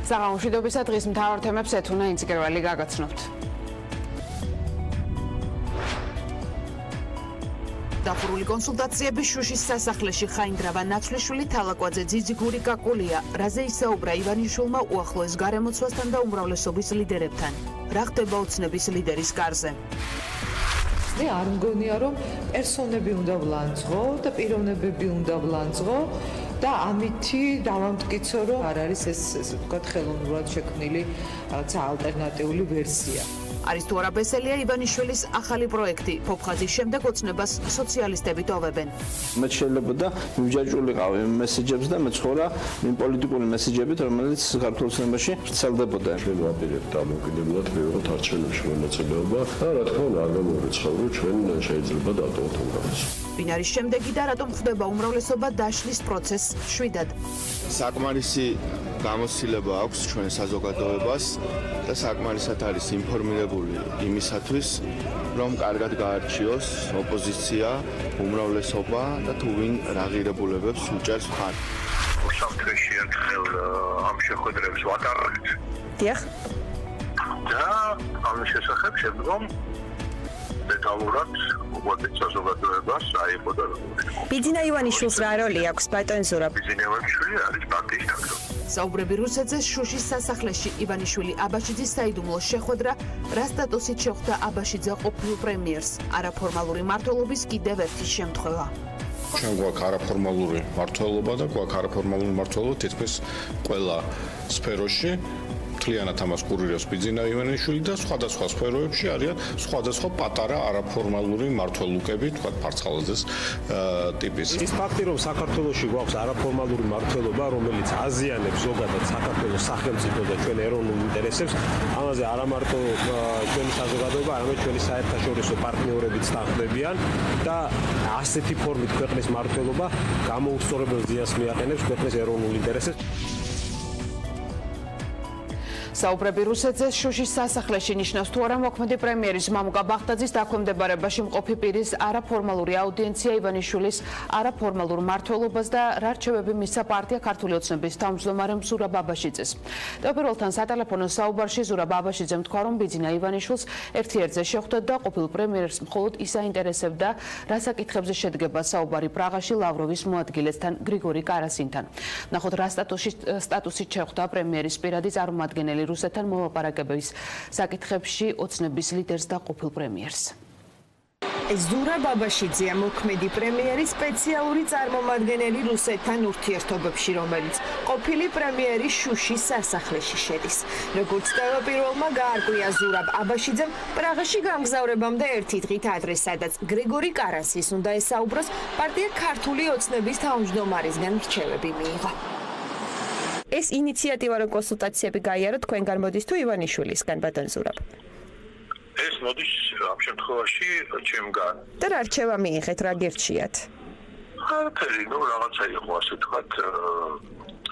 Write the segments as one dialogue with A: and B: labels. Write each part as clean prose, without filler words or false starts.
A: საღამომშვიდობისა დღის მთავარ თემებს ეთუნა ინციკერველი გაგაცნობთ. დაფურული კონსულტაციები შუშის სასახლეში ხაინდრავა ნაცვლიშვილი თალაკვაძე ძიძიგური კაკულია, რაზე ისაუბრა ივანიშვილმა უახლოეს გარემოცვასთან და უმრავლესობის ლიდერებთან. რა ხდება ოცნების ლიდერის კარზე?
B: მე არ მგონია რომ პერსონები უნდა ვლანძღო და პიროვნებები უნდა ვლანძღო და ამითი დავამტკიცო რომ არ არის ეს ვთქვათ ხელოვნურად შექმნილი რაღაცა ალტერნატიული ვერსია.
A: არის თუ არა ბესელია ივანიშვილის ახალი პროექტი. ფოფხაზის შემდეგ ოცნებას სოციალისტები ტოვებენ.
C: მე შეიძლება მივჯაჭვულიყავი იმ მესეჯებს და მეცხოვრა იმ პოლიტიკური მესეჯებით, რომელიც საქართველოს ოცნებაში ვრცელდებოდა.
D: ჩვენ ვაპირებთ დამოუკიდებლად მივიღოთ არჩევნებში მონაწილეობა და რა თქმა უნდა არ გამოვიწყებრო ჩვენ შეიძლება დატოვოთ უმრავლესობა.
A: ბინარის შემდეგი და რატომ ხდება უმრავლესობა დაშლის პროცესს შვიდად.
E: საკმარისი გამოცდილება აქვს ჩვენ საზოგადოებას და საკმარისად არის ინფორმირებული იმისათვის, რომ კარგად გაარჩიოს ოპოზიცია, უმრავლესობა და თუ ვინ რა ღირებულებებს უჭერს მხარ.
F: სამთრეში ერთხელ ამ შეხვედრებს ვატარებთ.
A: დიახ.
F: და ამის შესახებ შემდგომ დეტალურად უყვებით საზოგადოებას აიყო და
A: ბიძინა ივანიშვილს რა როლი აქვს ბატონ ზურაბ?
F: ბიძინა ივანიშვილი არის პარტიის თავმჯდომარე.
A: საუბრები რუსეთზე შუშის სასახლეში ივანიშვილი აბაშიძის საიდუმლო შეხვედრა რა სტატუსით შეხვდა აბაშიძე ყოფილ პრემიერს? არაფორმალური მმართველობის კიდევ ერთი შემთხვევა.
D: ჩვენ გვაქვს არაფორმალური მმართველობა და გვაქვს არაფორმალური მმართველობა თითქმის ყველა სფეროში. მთლიანად ამას კურირებს ბიძინა ივანიშვილი და სხვადასხვა სფეროებში არიან სხვადასხვა პატარა არაფორმალური მმართველობები, თქვა ფარცხალაძეს ტიპის.
G: ის ფაქტი, რომ საქართველოში გვაქვს არაფორმალური მმართველობა, რომელიც აზიანებს ზოგადად საქართველოს სახელმწიფო და ჩვენ ეროვნულ ინტერესებს, ამაზე არა მარტო ჩვენი საზოგადოება, არამედ ჩვენი საერთაშორისო პარტნიორებიც თანხმდებიან და ასეთი ფორმით ქვეყნის მმართველობა გამოუსწორებელ ზიანს მიაყენებს ქვეყნის ეროვნულ ინტერესებს.
A: საუბრები რუსეთზე შუშის სასახლეში ნიშნავს თუ არა მოქმედი პრემიერის მამუკა ბახტაძის დაქვემდებარებაში მყოფი პირის არაფორმალური აუდიენცია ივანიშვილის არაფორმალურ მმართველობას და რა რჩევები მისცა პარტია ქართული ოცნების თავმჯდომარემ ზურაბ აბაშიძეს. ტელეფონთან სატელეფონო საუბარში ზურაბ აბაშიძემ თქვა, რომ ბიძინა ივანიშვილს ერთ-ერთზე შეხვდა და ყოფილ პრემიერს მხოლოდ ის აინტერესებდა, რა საკითხებზე შედგება საუბარი პრაღაში ლავროვის მოადგილესთან გრიგორი კარასინთან. ნახოთ რა სტატუსით შეხვდა პრემიერის პირადი წარმომადგენელი რუსეთთან მოლაპარაკებების საკითხებში ოცნების ლიდერს და ყოფილ პრემიერს.
H: ზურაბ აბაშიძეა მოქმედი პრემიერის სპეციალური წარმომადგენელი რუსეთთან ურთიერთობებში, რომელიც ყოფილი პრემიერის შუშის სასახლეში შედის. როგორც თავდაპირველმა გაარკვია ზურაბ აბაშიძემ, პრაღაში გამგზავრებამდე ერთი დღით ადრე, სადაც გრიგორი კარასის უნდა ესაუბროს, პარტია ქართული ოცნების თავმჯდომარისგან რჩევები მიიღო. ეს ინიციატივა რომ კონსულტაციები გაიაროთ თქვენგან მოდის თუ ივანიშვილისგან ბატონ ზურაბ?
F: ეს მოდის ამ შემთხვევაში ჩემგან.
H: და რა რჩევა მიიღეთ, რა გირჩიათ?
F: არაფერი, რაღაცა იყო ასე ვთქვათ,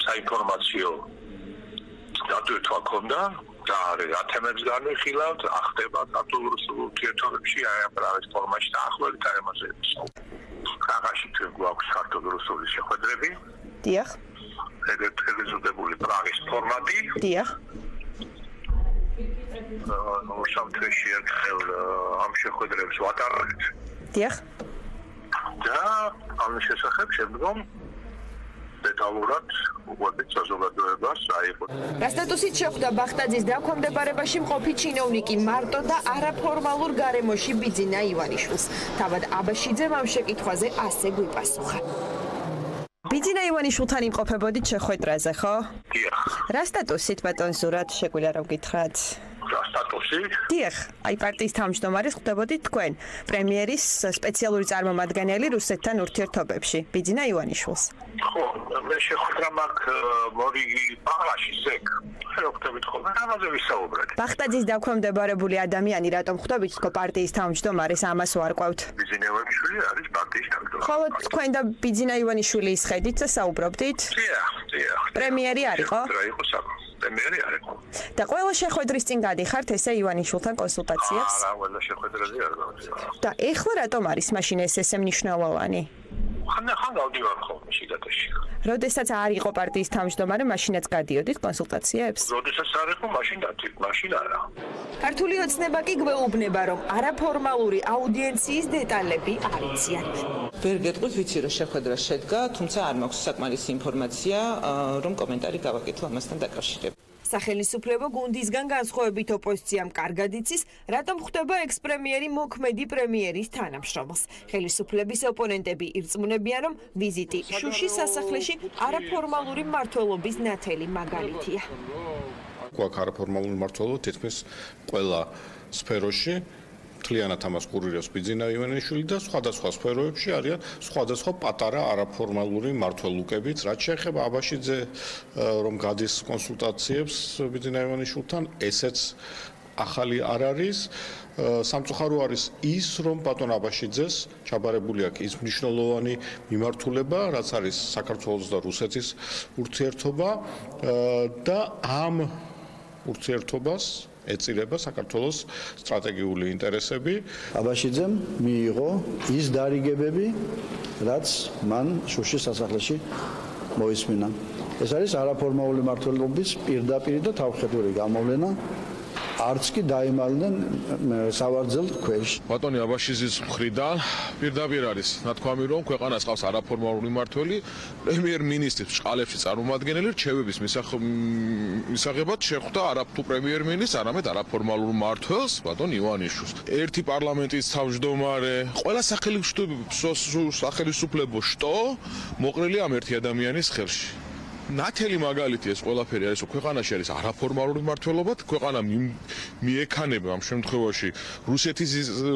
F: საინფორმაციო დატვირთვა ქონდა და რა თემებს განვიხილავთ, ახდება ქართულ-რუსულ ურთიერთობებში აი ამ პრაღის ფორმაში და ახლობით არ ამაზე პრაღაში ჩვენ გვაქვს ქართულ-რუსული შეხვედრები.
H: დიახ.
F: ეგრეზუდებული პრაღის ფორმატი.
H: დიახ.
F: სამთრეში ერთხელ ამ შეხვედრებს ვატარებთ.
H: დიახ.
F: და ამის შესახებ შემდგომ დეტალურად უყვებით საზოგადოებას აიყო.
H: რა სტატუსით შეხვდა ბახტაძის დაქვემდებარებაში მყოფი ჩინოვნიკი მარტო და არაფორმალურ გარემოში ბიძინა ივანიშვილს? თავად აბაშიძემ ამ შეკითხვაზე ასე გვიპასუხა. ბიძინა ივანიშვილთან იმყოფებოდით შეხვედრაზე, ხო?
F: დიახ.
H: რა სტატუსით ბატონ ზურაბ შეგვიძლია რომ გითხრათ?
F: რა სტატუსით?
H: დიახ, აი პარტიის თავმჯდომარის ხდებოდით თქვენ, პრემიერის სპეციალური წარმომადგენელი რუსეთთან ურთიერთობებში, ბიძინა ივანიშვილს.
F: ხო, მე შეხვედრა მაქვს მორიგი პრაღაში ზეკ. რო ხდებით ხოლმე, ამაზე ვისაუბრეთ.
H: ბახტაძის დაქვემდებარებული ადამიანი რატომ ხდებით თქო პარტიის თავმჯდომარის, ამას ვარკვევთ.
F: ბიძინა ივანიშვილი არის პარტიის თავმჯდომარე.
H: ხოლო თქვენ და ბიძინა ივანიშვილის ხედით საუბრობდით?
F: დიახ.
H: პრემიერი არისო?
F: რა იყო საკითხი? პრემიერი არისო.
H: და ყველა შეხვედრის წინ გადიხართ ესე ივანიშვილთან კონსულტაციებს?
F: არა, ყველა შეხვედრაზე არ გავწევ.
H: და ეხლა რატომ არის მაშინ ეს ესე მნიშვნელოვანი?
F: ხანდახან გავდივარ ხოლმე შიგადაში.
H: როდესაც არ იყო პარტიის თავმჯდომარე, მაშინაც გადიოდით კონსულტაციებს?
F: როდესაც არ იყო, მაშინ არა.
H: ქართული ოცნება კი გვეუბნება, რომ არაფორმალური აუდიენციის დეტალები არ იციან.
I: ვერ გეტყვით, ვიცი რომ შეხვედრა შედგა, თუმცა არ მაქვს საკმარისი ინფორმაცია, რომ კომენტარი გავაკეთო ამასთან დაკავშირებით.
H: სახელმწიფო გუნდისგან განსხვავებით ოპოზიციამ კარგად იცის, რატომ ხვდება ექს-პრემიერი მოქმედი პრემიერის თანამშრომელს. ხელისუფლების ოპონენტები ირწმუნებიან, რომ ვიზიტი შუშის სასახლეში არაფორმალური მმართველობის ნათელი მაგალითია.
D: გვაქვს არაფორმალური მმართველობა თითქმის ყველა სფეროში. მთლიანად ამას კურირებს ბიძინა ივანიშვილი და სხვადასხვა სფეროებში არიან სხვადასხვა პატარა არაფორმალური მმართველობებით. რაც შეეხება აბაშიძე, რომ გადის კონსულტაციებს ბიძინა ივანიშვილთან, ესეც ახალი არ არის. სამწუხარო არის ის, რომ ბატონ აბაშიძეს ჩაბარებული აქვს ის მნიშვნელოვანი მიმართულება, რაც არის საქართველოს და რუსეთის ურთიერთობა და ამ ურთიერთობას ეწირება საქართველოს სტრატეგიული ინტერესები.
C: აბაშიძემ მიიღო ის დარიგებები, რაც მან შუშის სასახლეში მოისმინა. ეს არის არაფორმალური მმართველობის პირდაპირ და თავხედური გამოვლენა. არც კი დაემალნენ სავარძელ ქვეშ.
J: ბატონი აბაშიძის მხრიდან პირდაპირ არის ნათქვამი, რომ ქვეყანას ყავს არაფორმალური მმართველი, პრემიერ-მინისტრის ბჭყალებში წარმომადგენელი რჩევების მისაღებად შეხვდა არაფთუ პრემიერ-მინისტრს, არამედ არაფორმალურ მმართველს, ბატონ ივანიშვილს. ერთი პარლამენტის თავმჯდომარე, ყველა სახელმწიფო შტო მოყრილი ამ ერთი ადამიანის ხელში. ნათელი მაგალითი ეს ყველაფერი არის, რომ ქვეყანაში არის არაფორმალური მმართველობა, ქვეყანა მიექანება ამ შემთხვევაში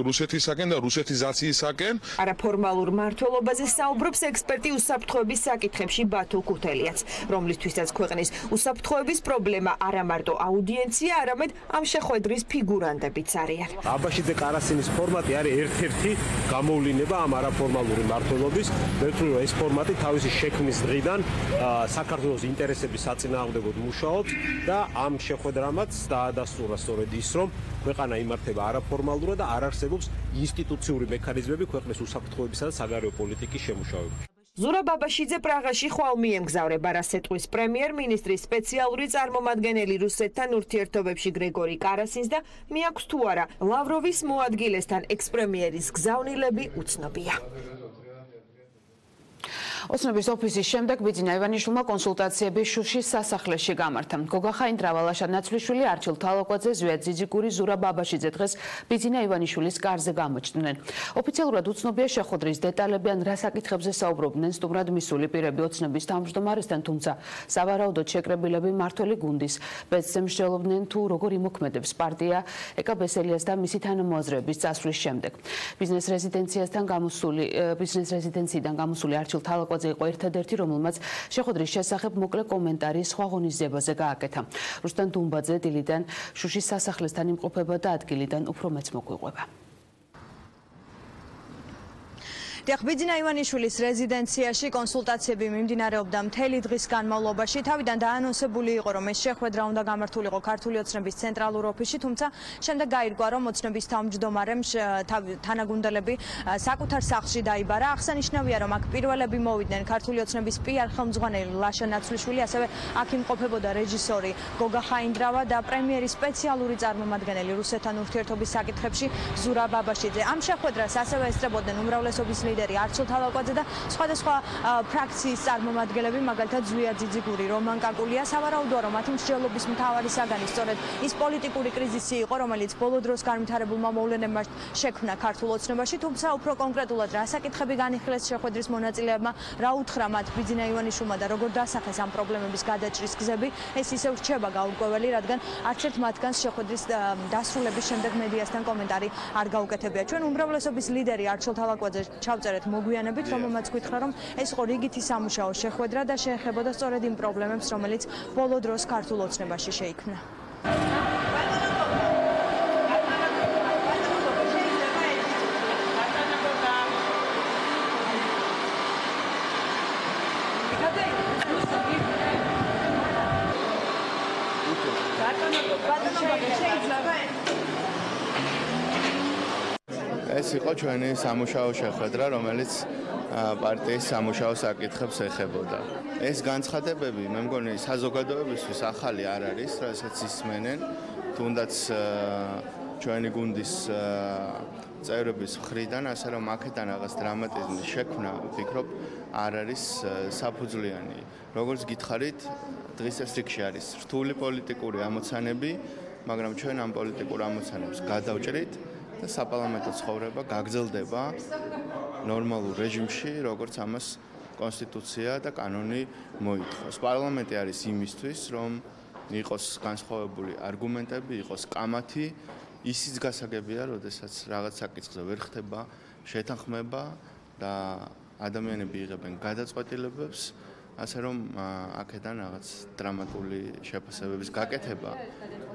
J: რუსეთისაკენ და რუსეთიზაციისაკენ.
H: არაფორმალურ მმართველობაზე საუბრობს ექსპერტი უსაფრთხოების საკითხებში ბათუ ქუთელიაც, რომლისთვისაც ქვეყნის უსაფრთხოების პრობლემა არა მარტო აუდიენცია, არამედ ამ შეხვედრის ფიგურანტებიც არიან.
G: აბაშიძე კარასინის ფორმატი არის ერთ-ერთი გამოვლენა ამ არაფორმალური მმართველობის. მე ვთვლი, რომ ეს ფორმატი თავისი შექმნის დღიდან საქართველოს ინტერესების საწინააღმდეგოდ მუშაობს და ამ შეხვედრამაც დაადასტურა სწორედ ის, რომ ქვეყანა იმართება არაფორმალურად და არ არსებობს ინსტიტუციური მექანიზმები ქვეყნის უსაფრთხოებისა და საგარეო პოლიტიკის შემუშავებაში.
H: ზურაბ აბაშიძე პრაღაში ხვალ მიემგზავრება, რაც ეტყვის პრემიერ-მინისტრის სპეციალური წარმომადგენელი რუსეთთან ურთიერთობებში გრეგორი კარასინს და მიაქვს თუ არა ლავროვის მოადგილესთან ექს-პრემიერის გზავნილები უცნობია.
A: ოცნების ოფისის შემდეგ ბიძინა ივანიშვილმა კონსულტაციები შუშის სასახლეში გამართა. გოგა ხაინდრავა, ლაშა ნაცვლიშვილი, არჩილ თალოკვაძე, ზვიად ძიძიგური, ზურაბ აბაშიძე დღეს ბიძინა ივანიშვილის კარზე გამოჩნდნენ. ოფიციალურად უცნობია შეხვედრის დეტალები ან რა საკითხებზე საუბრობდნენ სტუმრად მისული პირები ოცნების თავმჯდომარესთან, თუმცა სავარაუდოდ შეკრებილები მმართველი გუნდის ბეძზე მსჯელობდნენ თუ როგორ იმოქმედებს პარტია ეკა ბესელიას და მისი თანამოაზრეების წასვლის შემდეგ. ბიზნეს რეზიდენციიდან გამოსული არჩილ თალოკვაძე იყო ერთადერთი, რომელმაც შეხვედრის შესახებ მოკლე კომენტარი სხვა ღონისძიებაზე გააკეთა. რუსტან დუმბაძე დილიდან შუშის სასახლესთან იმყოფება და ადგილიდან უფრო მეც მოგვიყვება.
K: ბიძინა ივანიშვილის რეზიდენციაში კონსულტაციები მიმდინარეობდა მთელი დღის განმავლობაში. თავიდან დაანონსებული იყო, რომ ეს შეხვედრა უნდა გამართულიყო ქართული ოცნების ცენტრალურ ოფისში, თუმცა შემდეგ გაირკვა, რომ ოცნების თავმჯდომარემ თანაგუნდელები საკუთარ სახლში დაიბარა. აღსანიშნავია, რომ აქ პირველები მოვიდნენ ქართული ოცნების პიარ ხელმძღვანელი ლაშა ნაცვლიშვილი, ასევე აქ იმყოფებოდა რეჟისორი გოგა ხაინდრავა და პრემიერის სპეციალური წარმომადგენელი რუსეთთან ურთიერთობის საკითხებში ზურაბ აბაშიძე. ამ შეხვედრას ასევე ესწრებოდნენ უმრავლესობის არჩილ თალოკვაძე და სხვადასხვა ფრაქციის წარმომადგენლები, მაგალითად ზვიად ძიძიგური, რომან კაკულია. სავარაუდოა, რომ მათი მსჯელობის მთავარი საგანი სწორედ ის პოლიტიკური კრიზისი იყო, რომელიც ბოლო დროს განვითარებულმა მოვლენებმა შექმნა ქართულ ოცნებაში, თუმცა უფრო კონკრეტულად რა საკითხები განიხილეს შეხვედრის მონაწილეებმა, რა უთხრა მათ ბიძინა ივანიშვილმა და როგორ დასახეს ამ პრობლემების გადაჭრის გზები, ეს ისევ რჩება გაურკვეველი, რადგან არც ერთ მათგანს შეხვედრის დასრულების შემდეგ მედიასთან კომენტარი არ გაუკეთებია. ჩვენ უმრავლესობის ლიდერი არჩილ თალოკვაძე ჩავწერეთ მოგვიანებით, რომელმაც გითხრა, რომ ეს იყო რიგითი სამუშაო შეხვედრა და შეეხებოდა სწორედ იმ პრობლემებს, რომელიც ბოლო დროს ქართულ ოცნებაში შეიქმნა.
E: ეს იყო ჩვენი სამუშაო შეხვედრა, რომელიც პარტიის სამუშაო საკითხებს ეხებოდა. ეს განცხადებები, მე მგონი, საზოგადოებისთვის ახალი არ არის, რასაც ისმენენ, თუნდაც ჩვენი გუნდის წევრების მხრიდან, ასე რომ აქედან რაღაც დრამატიზმის შექმნა, ვფიქრობ, არ არის საფუძვლიანი. როგორც გითხარით, დღეს ეს რიგში არის რთული პოლიტიკური ამოცანები, მაგრამ ჩვენ ამ პოლიტიკურ ამოცანებს გადავჭრით და საპარლამენტო ცხოვრება გაგრძელდება ნორმალურ რეჟიმში, როგორც ამას კონსტიტუცია და კანონი მოითხოვს. პარლამენტი არის იმისთვის, რომ იყოს განსხვავებული არგუმენტები, იყოს კამათი, ისიც გასაგებია, როდესაც რაღაც საკითხზე ვერ ხდება შეთანხმება და ადამიანები იღებენ გადაწყვეტილებებს, ასე რომ აქედან რაღაც დრამატული შეფასებების გაკეთება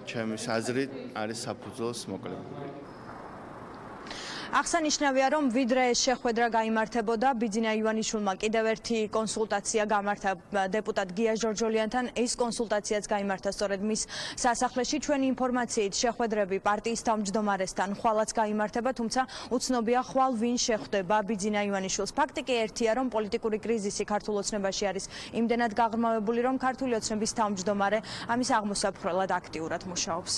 E: ჩემის აზრით არის საფუძველს მოკლებული.
K: აღსანიშნავია, რომ ვიდრე შეხვედრა გაიმართებოდა, ბიძინა ივანიშვილმა კიდევ ერთი კონსულტაცია გამართა დეპუტატ გია ჟორჟოლიანთან. ეს კონსულტაციაც გაიმართა სწორედ მის სასახლეში. ჩვენი ინფორმაციით შეხვედრები პარტიის თავმჯდომარესთან ხვალაც გაიმართება, თუმცა უცნობია ხვალ ვინ შეხვდება ბიძინა ივანიშვილს. ფაქტი კი ერთია, რომ პოლიტიკური კრიზისი ქართულ ოცნებაში არის იმდენად გაღრმავებული, რომ ქართული ოცნების თავმჯდომარე ამის აღმოსაფხრელად აქტიურად მუშაობს.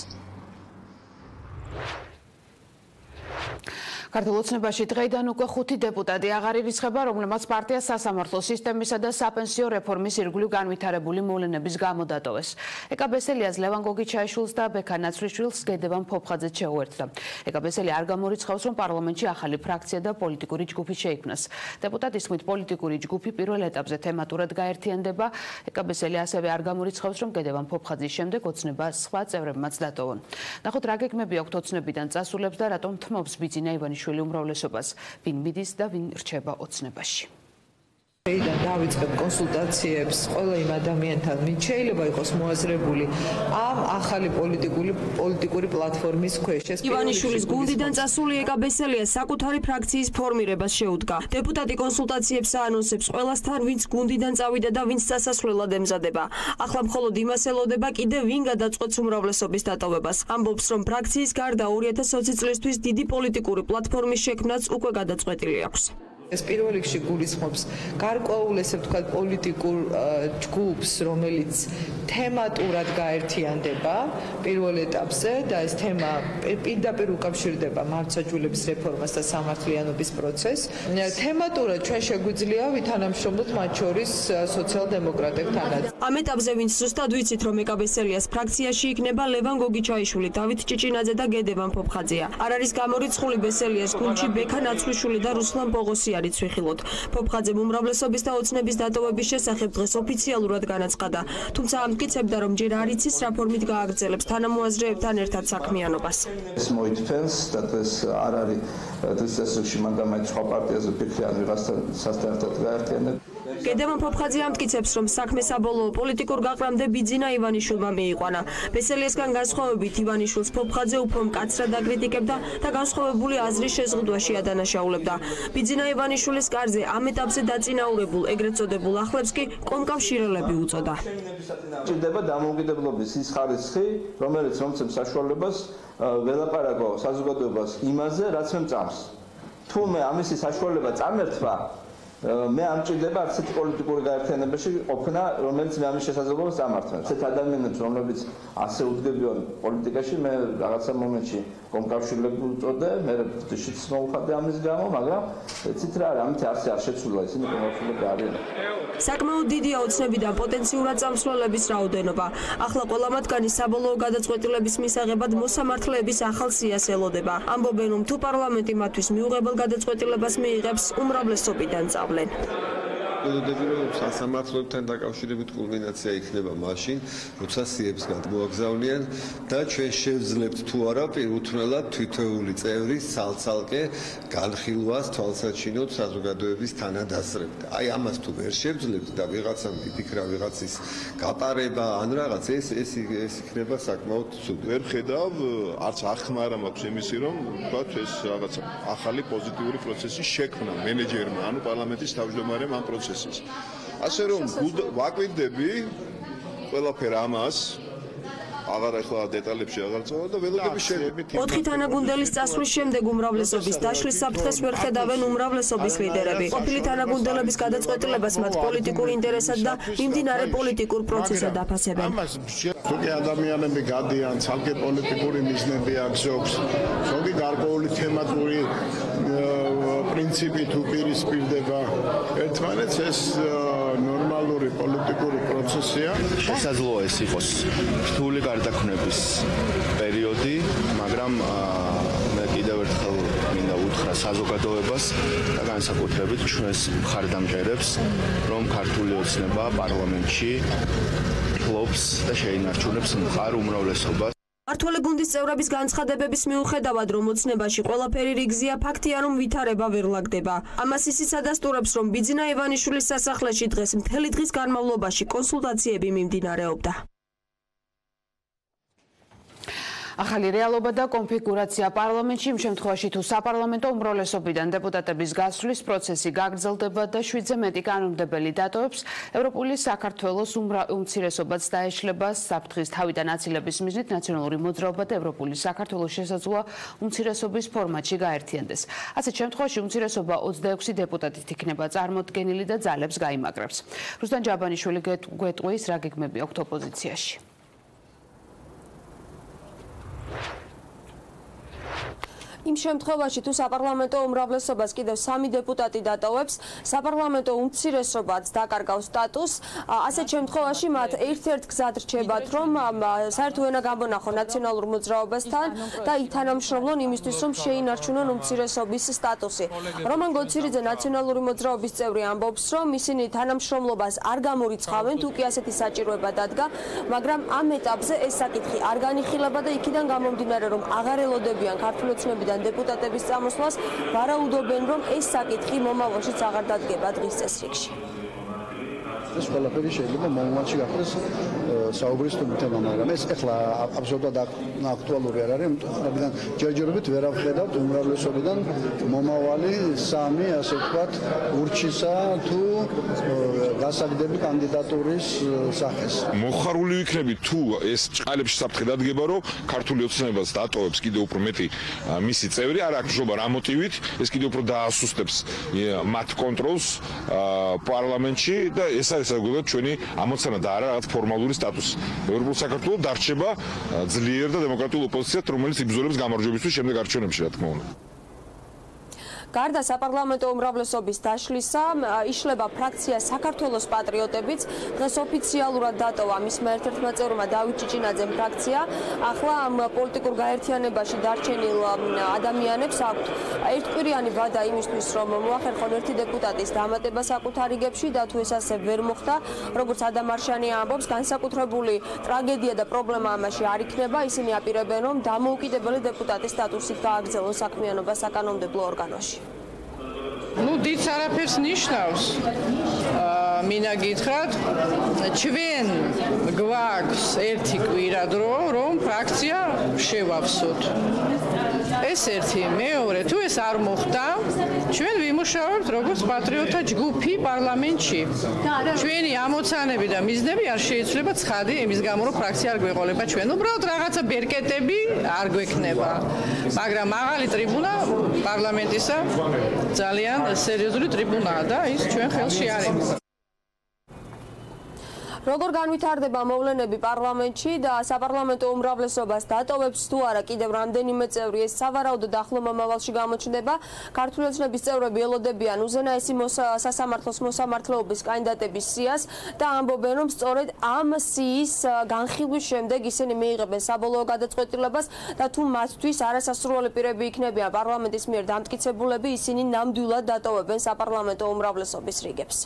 A: ქართულ ოცნებაში დღეიდან უკვე 5 დეპუტატი აღარ ირიცხება, რომლებმაც პარტია სასამართლო სისტემისა და საპენსიო რეფორმის ირგვლივ განვითარებული მოვლენების გამო დატოვეს. ეკა ბესელიას ლევან გოგიჩაიშვილს და ბექა ნაცრიშვილს გედევან ფოფხაძე შეუერთდა. ეკა ბესელი არ გამორიცხავს, რომ პარლამენტში ახალი ფრაქცია და პოლიტიკური ჯგუფი შეიქმნას. დეპუტატის თქმით, პოლიტიკური ჯგუფი პირველ ეტაპზე თემატურად გაერთიანდება. ეკა ბესელი ასევე არ გამორიცხავს, რომ გედევან ფოფხაძის შემდეგ ოცნება სხვა წევრებმაც დატოვონ. ნახოთ რა გეგმები აქვთ ოცნებიდან წასულებს და რატომ თმობს ბიძინა ივანიშვილი უმრავლესობას, ვინ მიდის და ვინ რჩება ოცნებაში.
B: Შეიძლება დავიწყებ კონსულტაციებს ყველა იმ ადამიანთან, ვინც შეიძლება იყოს მოაზრებული ამ ახალი პოლიტიკური პლატფორმის ქვეშ.
L: ივანიშვილის გუნდიდან წასული ეკა ბესელია საკუთარი ფრაქციის ფორმირებას შეუდგა. დეპუტატი კონსულტაციებს აანონსებს ყველასთან, ვინც გუნდიდან წავიდა და ვინც სასასვლელად ემზადება. ახლა მხოლოდ იმას ელოდება კიდევ ვინ გადაწყვეტს უმრავლესობის დატოვებას. ამბობს, რომ ფრაქციის გარდა 2020 წლისთვის დიდი პოლიტიკური პლატფორმის შექმნაც უკვე გადაწყვეტილი აქვს.
B: ეს პირველ რიგში გულისხმობს გარკვეულ ესე ვთქვათ პოლიტიკურ ჯგუფს, რომელიც თემატურად გაერთიანდება პირველ ეტაპზე და ეს თემა პირდაპირ უკავშირდება მართლმსაჯულების რეფორმას და სამართლიანობის პროცესს. თემატურად ჩვენ შეგვიძლია ვითანამშრომლოთ მათ შორის სოციალ-დემოკრატებთანაც.
L: ამ ეტაპზე ვინც ზუსტად ვიცით, რომ ეკა ბესელიას ფრაქციაში იქნება ლევან გოგიჩაიშვილი, დავით ჭიჭინაძე და გედევან ფოფხაძეა. არ არის გამორიცხული ბესელიას გუნდში ბექა ნაცრიშვილი და რუსლან პოღოსი არის ცვიხილოთ. ფოფხაძემ უმრავლესობის და ოცნების დატოვების შესახებ დღეს ოფიციალურად განაცხადა, თუმცა ამტკიცებდა, რომ ჯერ არ იცის რა ფორმით გააგრძელებს თანამოაზრეებთან ერთად საქმიანობას.
C: ეს მოითფენს და ეს არ არის წესრიგში, მაგრამ აი სხვა პარტიაზე ფიქრი ან ვიღაცთან სასტარტად გაერთიანება.
L: გედევან ფოფხაძე ამტკიცებს, რომ საქმე საბოლოო პოლიტიკურ გაყრამდე ბიძინა ივანიშვილმა მიიყვანა. ბესელიასგან განსხვავებით ივანიშვილს ფოფხაძე უფრო მკაცრად აკრიტიკებდა და განსხვავებული აზრის შეზღუდვაში ადანაშაულებდა. ბიძინა ივანიშვილის კარზე ამ ეტაპზე დაწინაურებულ ეგრეთ წოდებულ ახლებს კი კომკავშირელები უწოდა.
C: ჭირდება დამოუკიდებლობის ის ხარისხი, რომელიც მომცემ საშუალებას ველაპარაკო საზოგადოებას იმაზე, რაც მე მწამს. თუ მე ამისი საშუალება წამერთვა, მე ამჭირდება ასეთი პოლიტიკური გაერთიანებაში ყოფნა, რომელიც მე ამის შესაძლებლობას წამართვებს. ასეთ ადამიანებს, რომლებიც ასე უდგებიან პოლიტიკაში, მე რაღაცა მომენტში კომკავშირლები უწოდე, მე ფშიც მოუხადე ამის გამო, მაგრამ ეცით რა არის, ამით არც არ შეცვლა ისინი კომკავშირლები არიან.
L: საკმაოდ დიდია ოცნებიდან პოტენციურად წამსვლელების რაოდენობა. ახლა ყველა მათგანი საბოლოო გადაწყვეტილების მისაღებად მოსამართლეების ახალ სიას ელოდება. ამბობენ, რომ თუ პარლამენტი მათთვის მიუღებელ გადაწყვეტილებას მიიღებს, უმრავლესობიდან წავლენ.
M: ველოდები, რომ სასამართლოებთან დაკავშირებით კულმინაცია იქნება მაშინ, როცა სიებს გადმოაგზავნიან და ჩვენ შევძლებთ თუ არა პირუთვნელად თითოეული წევრის ცალ-ცალკე განხილვას თვალსაჩინოდ საზოგადოების თანადასწრებით. აი ამას თუ ვერ შევძლებთ და ვიღაცამ იფიქრა ვიღაცის გაპარება ან რაღაც ეს იქნება საკმაოდ ცუდი.
D: ვერ ხედავ, არც ახმა არ მაქვს იმისი, რომ ვთქვათ ეს რაღაც ახალი პოზიტიური პროცესის შექმნა მენეჯერმა, ანუ პარლამენტის თავმჯდომარემ ამ პროცესს. ასე რომ ვაკვირდები ყველაფერ ამას
E: აღარ ახლა დეტალებში აღარ წავალ და ველოდები შეგვით
L: 4 თანაგუნდელის წასვლის შემდეგ უმრავლესობის დაშლის საფრთხეს ვერ ხედავენ უმრავლესობის ლიდერები. ყოფილი თანაგუნდელების გადაწყვეტილებას მათ პოლიტიკურ ინტერესად და მიმდინარე პოლიტიკურ პროცესად აფასებენ.
N: ზოგი ადამიანები გადიან ცალკე პოლიტიკური მიზნები აქვს, ზოგი გარკვეული თემატური პრინციპით უპირისპირდება ერთმანეთს ეს ნორმალური პოლიტიკური პროცესია.
E: შესაძლოა ეს იყოს რთული გარდაქმნების პერიოდი, მაგრამ მე კიდევ ერთხელ მინდა უთხრა საზოგადოებას და განსაკუთრებით ჩვენს მხარდამჭერებს, რომ ქართული ოცნება პარლამენტში ფლობს და შეინარჩუნებს მხარ უმრავლესობას.
L: მართველი გუნდის წევრების განცხადებების მიუხედავად, რომ ოცნებაში ყველაფერი რიგზია, ფაქტია, რომ ვითარება ვერ ლაგდება. ამას ისიც ადასტურებს, რომ ბიძინა ივანიშვილის სასახლეში დღეს მთელი დღის განმავლობაში კონსულტაციები მიმდინარეობდა.
A: ახალი რეალობა და კონფიგურაცია პარლამენტში იმ შემთხვევაში თუ საპარლამენტო უმრავლესობიდან დეპუტატების გასვლის პროცესი გაგრძელდება და 7-ზე მეტი კანონმდებელი დატოვებს, ევროპული საქართველოს უმცირესობაც დაეშლება საფრთხის თავიდან აცილების მიზნით ნაციონალური მოძრაობა და ევროპული საქართველოს შესაძლოა უმცირესობის ფორმატში გაერთიანდეს. ასეთ შემთხვევაში უმცირესობა 26 დეპუტატით იქნება წარმოდგენილი და ძალებს გაიმაგრებს. რუსტან ჯაბანიშვილი გვეტყვის რა გეგმები აქვთ ოპოზიციაში.
L: იმ შემთხვევაში თუ საპარლამენტო უმრავლესობას კიდევ 3 დეპუტატი დატოვებს, საპარლამენტო უმცირესობაც დაკარგავს სტატუსს, ასეთ შემთხვევაში მათ ერთ-ერთ გზად რჩებათ, რომ საერთო ენა გამონახონ ნაციონალურ მოძრაობასთან და ითანამშრომლონ იმისთვის, რომ შეინარჩუნონ უმცირესობის სტატუსი. რომან გოცირიძე ნაციონალური მოძრაობის წევრი ამბობს, რომ ისინი თანამშრომლობას არ გამორიცხავენ, თუ კი ასეთი საჭიროება დადგა, მაგრამ ამ ეტაპზე ეს საკითხი არ განიხილება და იქიდან გამომდინარე, რომ აღარ ელოდებიან ქართული ოცნებიდან დეპუტატების წამოსვლას, ვარაუდობენ, რომ ეს საკითხი მომავალშიც აღარ დადგება დღის წესრიგში.
O: ეს ყველაფერი შეიძლება მომავალში გახდეს საუბრის თემა, მაგრამ ეს ახლა აბსოლუტურად აქტუალური არ არის, ამიტომ ჯერჯერობით ვერ ავხედავთ უმრავლესობიდან მომავალი 3, ასე ვთქვათ, ურჩისა თუ გასაგდები კანდიდატურის სახეს.
J: მოხარული ვიქნები თუ ეს ჭყალებში საფრთხე დადგება, რომ ქართული ოცნებას დატოვებს კიდევ უფრო მეტი მისი წევრი, არ აქვს მშობა რა მოტივით, ეს კიდევ უფრო დაასუსტებს მათ კონტროლს პარლამენტში და ეს არის საკუთრად ჩვენი ამოცანა და არა რაღაც ფორმალური სტატუსი. ევროპულ საქართველოს დარჩება ძლიერ და დემოკრატიულ ოპოზიციად, რომელიც იბრძოლებს გამარჯვებისთვის შემდეგ არჩევნებში, რა თქმა უნდა.
L: გარდა საპარლამენტო უმრავლესობის დაშლისა, იშლება ფრაქცია საქართველოს პატრიოტებიც. დღეს ოფიციალურად დატოვა მისმა ერთ-ერთმა წევრმა დავით ჭიჭინაძემ ფრაქცია. ახლა ამ პოლიტიკურ გაერთიანებაში დარჩენილ ადამიანებს აქვთ ერთკვირიანი ვადა იმისთვის, რომ მოახერხონ ერთი დეპუტატის დამატება საკუთარ რიგებში და თუ ეს ასე ვერ მოხდა, როგორც ადამ არშანი ამბობს, განსაკუთრებული ტრაგედია და პრობლემა ამაში არ იქნება. ისინი აპირებენ, რომ დამოუკიდებელი დეპუტატის სტატუსით გააგრძელოს საქმიანობა საკანონმდებლო ორგანოში.
P: დიდ არაფერს ნიშნავს. მინდა გითხრათ, ჩვენ გვაქვს ერთი კვირა დრო, რომ ფრაქცია შევავსოთ. ეს ერთი, მეორე, თუ ეს არ მოხდა, ჩვენ ვიმუშავებთ როგორც პატრიოტთა ჯგუფი პარლამენტში. ჩვენი ამოცანები და მიზნები არ შეიცვლება ცხადი იმის გამო, რომ ფრაქცია არ გვეყოლება ჩვენ. უბრალოდ რაღაცა ბერკეტები არ გვექნება. მაგრამ მაღალი ტრიბუნა პარლამენტისა ძალიან სერიოზული ტრიბუნაა და ის ჩვენ ხელში არის.
L: როგორ განვითარდება მოვლენები პარლამენტში და საპარლამენტო უმრავლესობას დატოვებს თუ არა კიდევ რამდენიმე წევრი, ეს სავარაუდოდ ახლო მომავალში გამოჩნდება. ქართული ოცნების წევრები ელოდებიან უზენაესი სასამართლოს მოსამართლეობის კანდიდატების სიას და ამბობენ, რომ სწორედ ამ სიის განხილვის შემდეგ ისინი მიიღებენ საბოლოო გადაწყვეტილებას და თუ მათთვის არასასურველი პირები იქნებიან პარლამენტის მიერ დამტკიცებულები, ისინი ნამდვილად დატოვებენ საპარლამენტო უმრავლესობის რიგებს.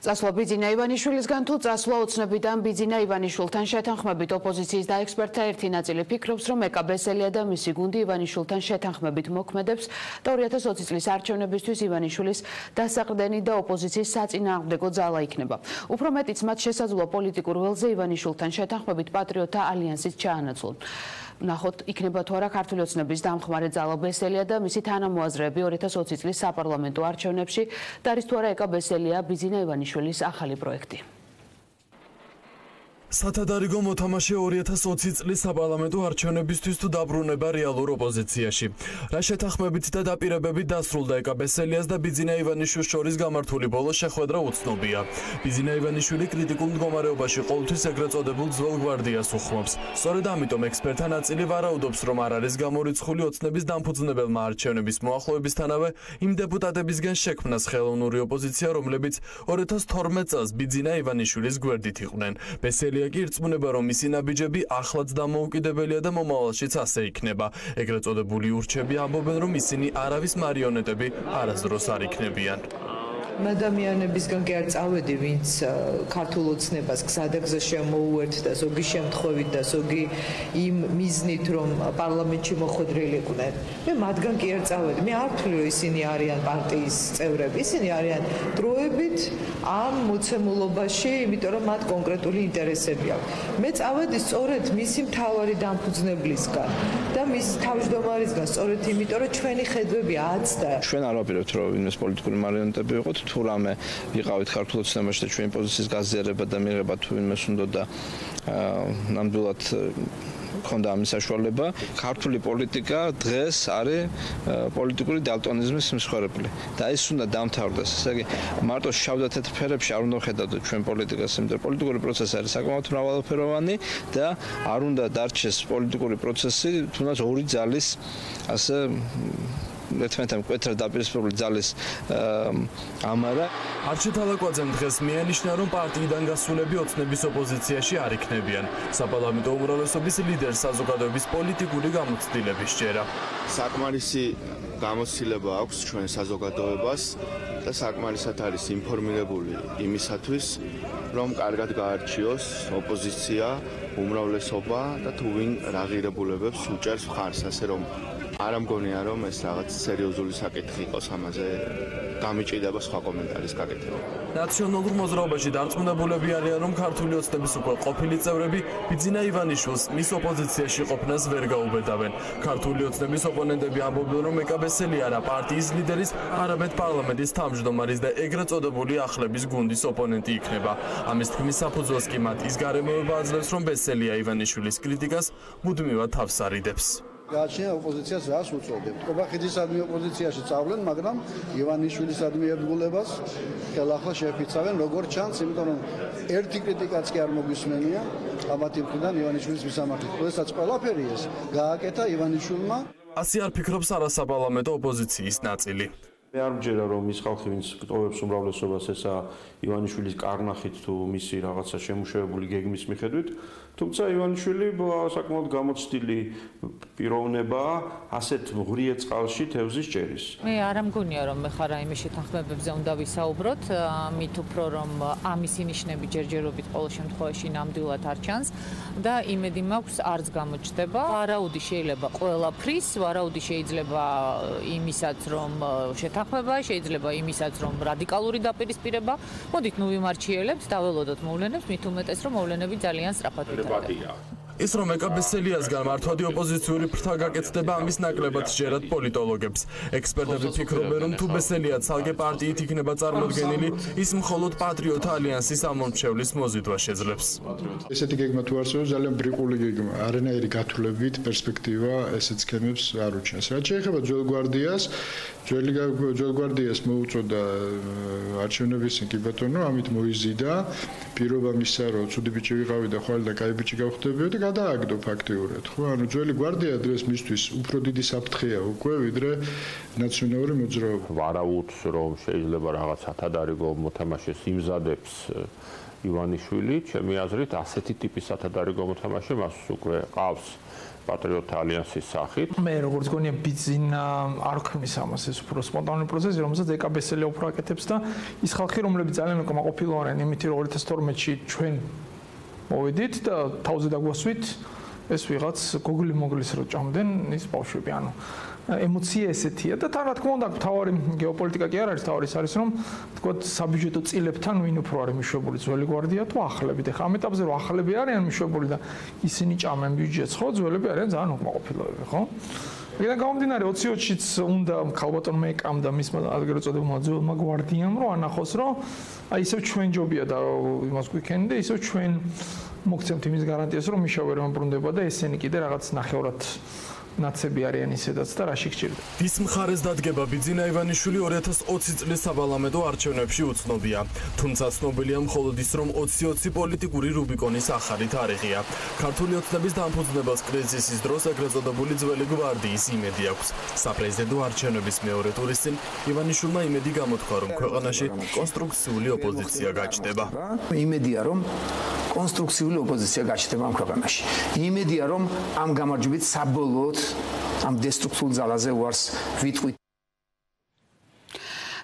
A: წასვლა ბიძინა ივანიშვილისგან თუ წასვლა ოცნებიდან ბიძინა ივანიშვილთან შეთანხმებით ოპოზიციის და ექსპერტთა ერთი ნაწილი ფიქრობს, რომ ეკაბესელია და მისი გუნდი ივანიშვილთან შეთანხმებით მოქმედებს და 2020 წლის არჩევნებისთვის ივანიშვილის დასაყრდენი და ოპოზიციის საწინააღმდეგო ძალა იქნება. უფრო მეტიც მათ შესაძლოა პოლიტიკურ ველზე ივანიშვილთან შეთანხმებით პატრიოტთა ალიანსით ჩაანაცვლონ. ნახოთ, იქნება თუ არა ქართული ოცნების დამხმარე ძალა ბესელია და მისი თანამოაზრეები 2020 წლის საპარლამენტო არჩევნებში და არის თუ არა ეკა ბესელია ბიძინა ივანიშვილის ახალი პროექტი.
Q: სათადარიგო მოთამაშე 2020 წლის საპარლამენტო არჩევნებისთვის თუ დაბრუნება რეალურ ოპოზიციაში. რა შეთანხმებით და დაპირებებით დასრულდა ეკაბესელიას და ბიძინა ივანიშვილის შორის გამართული ბოლო შეხვედრა უცნობია. ბიძინა ივანიშვილი კრიტიკულ მდგომარეობაში ყოველთვის ეგრეთ წოდებულ ძველ გვარდიას უხმობს. სწორედ ამიტომ ექსპერტთა ნაწილი ვარაუდობს, რომ არ არის გამორიცხული ოცნების დამფუძნებელმა არჩევნების მოახლოებისთანავე იმ დეპუტატებისგან შექმნას ხელოვნური ოპოზიცია, რომლებიც 2012 წელს ბიძინა ივანიშვილის გვერდით იყვნენ. კი ირწმუნება, რომ მისი ნაბიჯები ახლაც დამოუკიდებელია და მომავალშიც ასე იქნება. ეგრეთ წოდებული ურჩები ამბობენ, რომ ისინი არავის მარიონეტები არასდროს არ იქნებიან.
B: ადამიანებისგან კი არ წავედი, ვინც ქართულ ოცნებას გზადაგზა შემოუერთდა ზოგი შემთხვევით და ზოგი იმ მიზნით, რომ პარლამენტში მოხვედრილიყვნენ. მე მათგან კი არ წავედი. მე არ ვთვლი, რომ ისინი არიან პარტიის წევრები. ისინი არიან დროებით ამ მოცემულობაში, იმიტომ რომ მათ კონკრეტული ინტერესები აქვს. მე წავედი სწორედ მისი მთავარი დამფუძნებლისგან და მის თავმჯდომარისგან, სწორედ იმიტომ, რომ ჩვენი ხედვები აცდა.
C: ჩვენ არ ვაპირებთ, რომ ვინმეს პოლიტიკური მარიონეტები ვიყოთ. თუ რამე ვიყავით ქართულ ოცნებაში და ჩვენი პოზიციის გაზიარება და მიღება თუ ვინმეს უნდა და ნამდვილად ქონდა ამის საშუალება. ქართული პოლიტიკა დღეს არის პოლიტიკური დალტონიზმის მსხვერპლი და ეს უნდა დამთავრდეს. ესე იგი, მარტო შავ და თეთრ ფერებში არ უნდა ხედავთ ჩვენ პოლიტიკას, იმიტომ პოლიტიკური პროცესი არის საკმაოდ მრავალფეროვანი და არ უნდა დარჩეს პოლიტიკური პროცესი, თუნდაც ორი ძალის ასე ერთმანეთთან მკვეთრად დაპირისპირებული ძალის ამარა.
Q: არჩილ თალაკვაძემ დღეს მიანიშნა, რომ პარტიიდან გასულები ოცნების ოპოზიციაში არ იქნებიან. საპარლამენტო უმრავლესობის ლიდერს საზოგადოების პოლიტიკური გამოცდილების სჯერა.
E: საკმარისი გამოცდილება აქვს ჩვენ საზოგადოებას და საკმარისად არის ინფორმირებული იმისათვის, რომ კარგად გაარჩიოს ოპოზიცია, უმრავლესობა და თუ ვინ რა ღირებულებებს უჭერს მხარს, ასე რომ არ ამგონია, რომ ეს რაღაც სერიოზული საკითხი იყოს, ამაზე გამიჭირდება სხვა კომენტარის გაკეთება.
Q: ნაციონალურ მოძრაობაში დარწმუნებულები არიან, რომ ქართული ოცნების უკვე ყოფილი წევრები ბიძინა ივანიშვილს მის ოპოზიციაში ყოფნას ვერ გაუბედავენ. ქართული ოცნების ოპონენტები ამბობენ, რომ ეკაბესელი არა პარტიის ლიდერის, არამედ პარლამენტის თავმჯდომარის და ეგრეთ წოდებული ახლების გუნდის ოპონენტი იქნება. ამის თქმის საფუძველს კი მათ ის გარემოება აძლევს, რომ ბესელია ივანიშვილის კრიტიკას მუდმივად თავს არიდებს.
O: გააჩნია ოპოზიციას რას უწოდებთ. ყობახიძისადმი ოპოზიციაში წავლენ, მაგრამ ივანიშვილისადმი ერთგულებას ხელახლა შეფიცავენ, როგორც ჩანს, იმიტომ რომ ერთი კრიტიკაც კი არ მოგვისმენია ამათი მხრიდან ივანიშვილის მისამართით. შესაძლოა ყველაფერი ეს გააკეთა ივანიშვილმა.
Q: ასე არ ფიქრობს არასაპარლამენტო ოპოზიციის ნაწილი.
G: მე არ მჯერა, რომ ის ხალხი, ვინც ტოვებს უმრავლესობას, ესა ივანიშვილის კარნახით თუ მისი რაღაცა შემუშავებული გეგმის მიხედვით, თუმცა ივანიშვილი საკმაოდ გამოცდილი პიროვნებაა, ასეთ მღრიე წყალში თევზის ჭერის.
R: მე არ ამგონია, რომ მე ხარ აიმის შეთანხმებებზე უნდა ვისაუბროთ, მით უფრო რომ ამის ინიშნები ჯერჯერობით ყოველ შემთხვევაში ნამდვილად არ ჩანს და იმედი მაქვს არც გამოჩნდება. ვარაუდი შეიძლება ყველაფრის, ვარაუდი შეიძლება იმისაც, რომ შეთანხმება, შეიძლება იმისაც, რომ რადიკალური დაპირისპირება. მოდით ნუ ვიმარჩიელებთ, დაველოდოთ მოვლენებს, მით უმეტეს რომ მოვლენები ძალიან სწრაფად ვითარდება.
Q: ის რომ ეკაბესელიასგან მართვადი ოპოზიციური ფრთა გაკეთდება, ამის ნაკლებად სჯერათ პოლიტოლოგებს. ექსპერტები ფიქრობენ, რომ თუ ბესელია ცალკე პარტიით იქნება წარმოდგენილი, ის მხოლოდ პატრიოტთა ალიანსის ამომრჩევლის მოზიდვა შეძლებს.
N: ესეთი გეგმა თუ არსებობს, ძალიან ბრიყული გეგმა, არანაირი გათვლებით პერსპექტივა ესეთ სქემებს არ უჩენს. რაც შეეხება ძველ გვარდიას, ძველ გვარდიას მოუწოდა არჩევნების კი ბატონო, ამით მოიზიდა პირობა მისცა, რომ ცუდი ბიჭი ვიყავი და ხვალ და კაი ბიჭი გავხდებიო და გადააგდო ფაქტიურად, ხო? ანუ ძველი გვარდია დღეს მისთვის უფრო დიდი საფრთხეა უკვე, ვიდრე ნაციონალური მოძრაობა.
S: ვარაუდს, რომ შეიძლება რაღაც სათადარიგო მოთამაშეს იმზადებს ივანიშვილი, ჩემი აზრით, ასეთი ტიპის სათადარიგო მოთამაშე მას უკვე ყავს პატრიოტთა ალიანსის სახით.
T: მე როგორც გონია ბიძინა არ ქმნის ამას, ეს უფრო სპონტანური პროცესი, რომელსაც ეკაბესელია უფრო აკეთებს და ის ხალხი, რომლებიც ძალიან უკმაყოფილო არიან იმით, რომ 2012-ში ჩვენ მოვედით და თავზე დაგვასვით, ეს ვიღაც გოგლი-მოგლის რო ჭამდნენ ის ბავშვები, ანუ ემოცია ესეთია და თან რა თქმა უნდა თავარი გეოპოლიტიკა კი არ არის, თავარი არის რომ თქო საბიუჯეტო წილებთან ვინ უფრო არის მიშვებული, ძველი გვარდია თუ ახლები. და ამ ეტაპზე რომ ახლები არიან მიშვებული და ისინი ჭამენ ბიუჯეტს, ხო, ძველები არიან ძალიან უკმაყოფილოები, ხო? ეგრე გამომდინარე 20-შიც უნდა ქალბატონმა ეკამ და მისმა აგრეთ წოდებულმა ძველმა გვარდიამ რომ ანახოს რომ აი ისევ ჩვენ ჯობია და იმას გვიქენი და ისევ ჩვენ მოგცემთ იმის გარანტიას, რომ მიშა ვერ ამბრუნდება და ესენი კიდე რაღაც ნახევრად ნაცები არიან ისედაც და რაში გჭირდება.
Q: ის მხარეს დადგება ბიძინა ივანიშვილი 2020 წლის საპარლამენტო არჩევნებში უცნობია. თუმცა ცნობილია მხოლოდ ის, რომ 2020 პოლიტიკური რუბიკონის ახალი თარიღია. ქართული ოცნების დამფუძნებელს კრიზისის დროს ეგრეთ წოდებული ძველი გვარდიის იმედი აქვს. საპრეზიდენტო არჩევნების მეორე ტურის წინ ივანიშვილმა იმედი გამოთქვა, რომ ქვეყანაში კონსტრუქციული ოპოზიცია გაჩნდება.
U: იმედია, რომ კონსტრუქციული ოპოზიცია გაჩნდება ამ ქვეყანაში. იმედია, რომ ამ გამარჯვებით საბოლოოდ ამ დესტრუქციულ ძალაზე უარს ვიტყვით.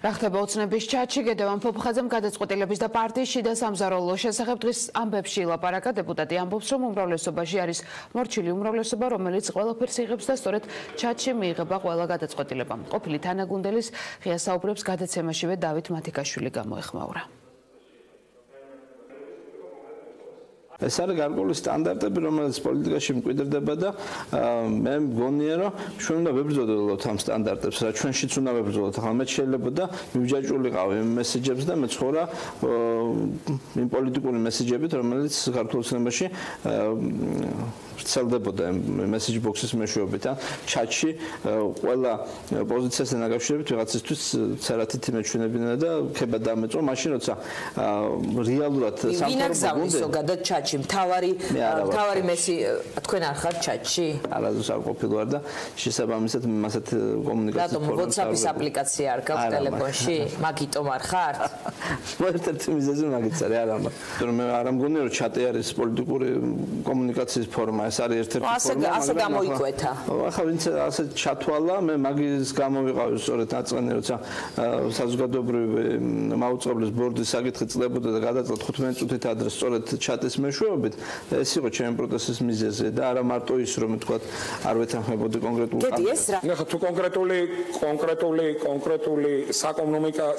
A: რა ხდება ოცნების ჩატში გედევან ფოფხაძემ გადაწყვეტილების და პარტიის შიდა სამზარეულოს შესახებ დღის ამბებში ილაპარაკა. დეპუტატი ამბობს, რომ უმრავლესობაში არის მორჩილი უმრავლესობა, რომელიც ყველაფერს იღებს და სწორედ ჩატში მიიღება ყველა გადაწყვეტილება. ყოფილი თანაგუნდელის ღია საუბრებს გადაცემაშივე დავით მათიკაშვილი გამოეხმაურა.
C: ეს არის გარკვეული სტანდარტები, რომელიც პოლიტიკაში მკვიდრდება და მე მგონია, რომ ჩვენ უნდა ვებრძოლოთ ამ სტანდარტებს, რა ჩვენშიც უნდა ვებრძოლოთ. ახლა მე შეიძლება და მივჯაჭვულიყავ იმ მესეჯებს და მეცხოვრა იმ პოლიტიკური მესეჯებით, რომელიც საქართველოს ოცნებაში ვრცელდებოდა მესეჯ ბოქსის მეშვეობით. ჩატში ყველა პოზიციასთან დაკავშირებით ვიღაცისთვის ცერათით იმეჩვენებინა და ქება დამეწვა, მაშინ როცა რეალურად
V: სამთავრობო ზოგადად ჩატში მთავარი მესი თქვენ არ ხართ ჩატში?
C: არასდროს არ ყოფილი ვარ და შესაბამისად მასეთ კომუნიკაციას
V: რატომ WhatsApp-ის აპლიკაცია არ გაქვს ტელეფონში? მაგიტომ არ ხართ?
C: ერთ-ერთი მიზეზი მაგიც არის, არა მაგრამ მე არ მგონია რომ ჩატი არის პოლიტიკური კომუნიკაციის ფორმა, ეს არის ერთ-ერთი ფორმა.
V: ასე გამოიკვეთა.
C: ახლა ვინც ასე ჩათვალა, მე მაგის გამო ვიყავი სწორედ აწყენი, როცა საზოგადოებრივი მაუწყებლის ბორდის საკითხი წლებოდა და გადაწყვეტ 15 წუთით ადრე სწორედ ჩატის მეშვეობით, ეს იყო ჩემი პროტესტის მიზეზი და არა მარტო ის, რომ თქვა არ ვეთანხმებოდი კონკრეტულ
V: კანონს.
W: ნახე თუ კონკრეტული